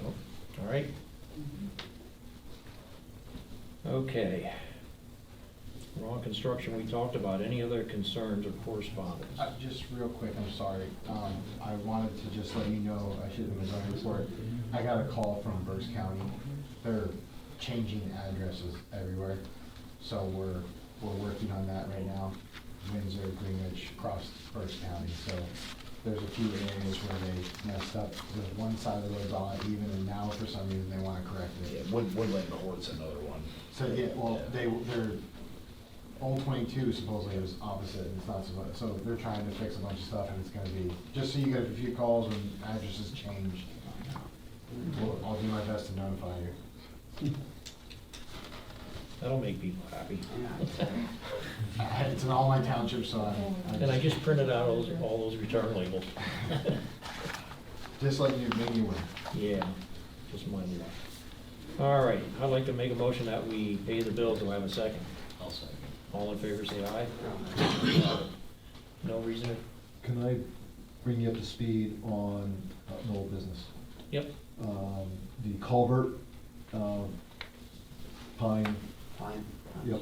All right. Okay. We're on construction, we talked about. Any other concerns or correspondence? Just real quick, I'm sorry. I wanted to just let you know, I should have been on report. I got a call from Berks County. They're changing addresses everywhere. So we're working on that right now. Windsor, Greenwich, across Berks County. So there's a few areas where they messed up. There's one side of the road's odd even, and now for some reason they want to correct it. Yeah, Woodland Court's another one. So yeah, well, they're, Old 22 supposedly was opposite, and it's not supposed, so they're trying to fix a bunch of stuff, and it's gonna be, just so you get a few calls when addresses change. Well, I'll do my best to notify you. That'll make people happy. It's in all my townships, so And I just printed out all those return labels. Just like you, maybe you would. Yeah, just mind you. All right, I'd like to make a motion that we pay the bills. Do I have a second? I'll second. All in favor, say aye. No reason? Can I bring you up to speed on an old business? Yep. The culvert, Pine. Fine. Yep.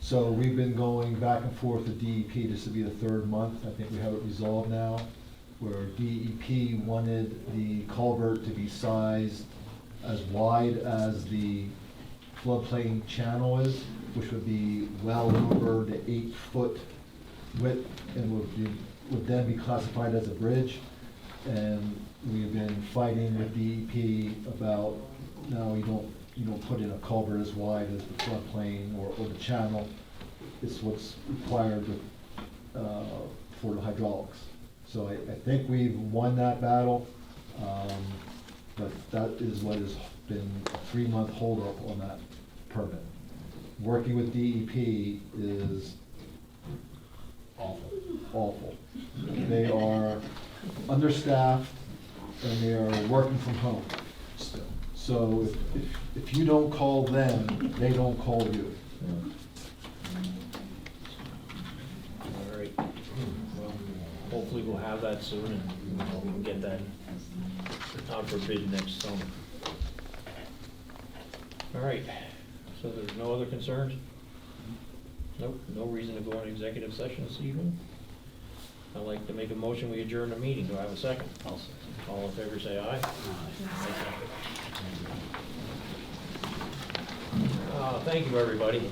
So we've been going back and forth with DEP. This will be the third month. I think we have it resolved now, where DEP wanted the culvert to be sized as wide as the floodplain channel is, which would be well over the 8-foot width and would then be classified as a bridge. And we've been fighting with DEP about, no, you don't put in a culvert as wide as the floodplain or the channel. It's what's required for the hydraulics. So I think we've won that battle, but that is what has been a 3-month holdup on that permit. Working with DEP is awful. They are understaffed and they are working from home still. So if you don't call them, they don't call you. All right. Well, hopefully we'll have that soon and we can get that out for bid next summer. All right. So there's no other concerns? Nope, no reason to go into executive session this evening. I'd like to make a motion, we adjourn the meeting. Do I have a second? I'll second. All in favor, say aye. Thank you, everybody.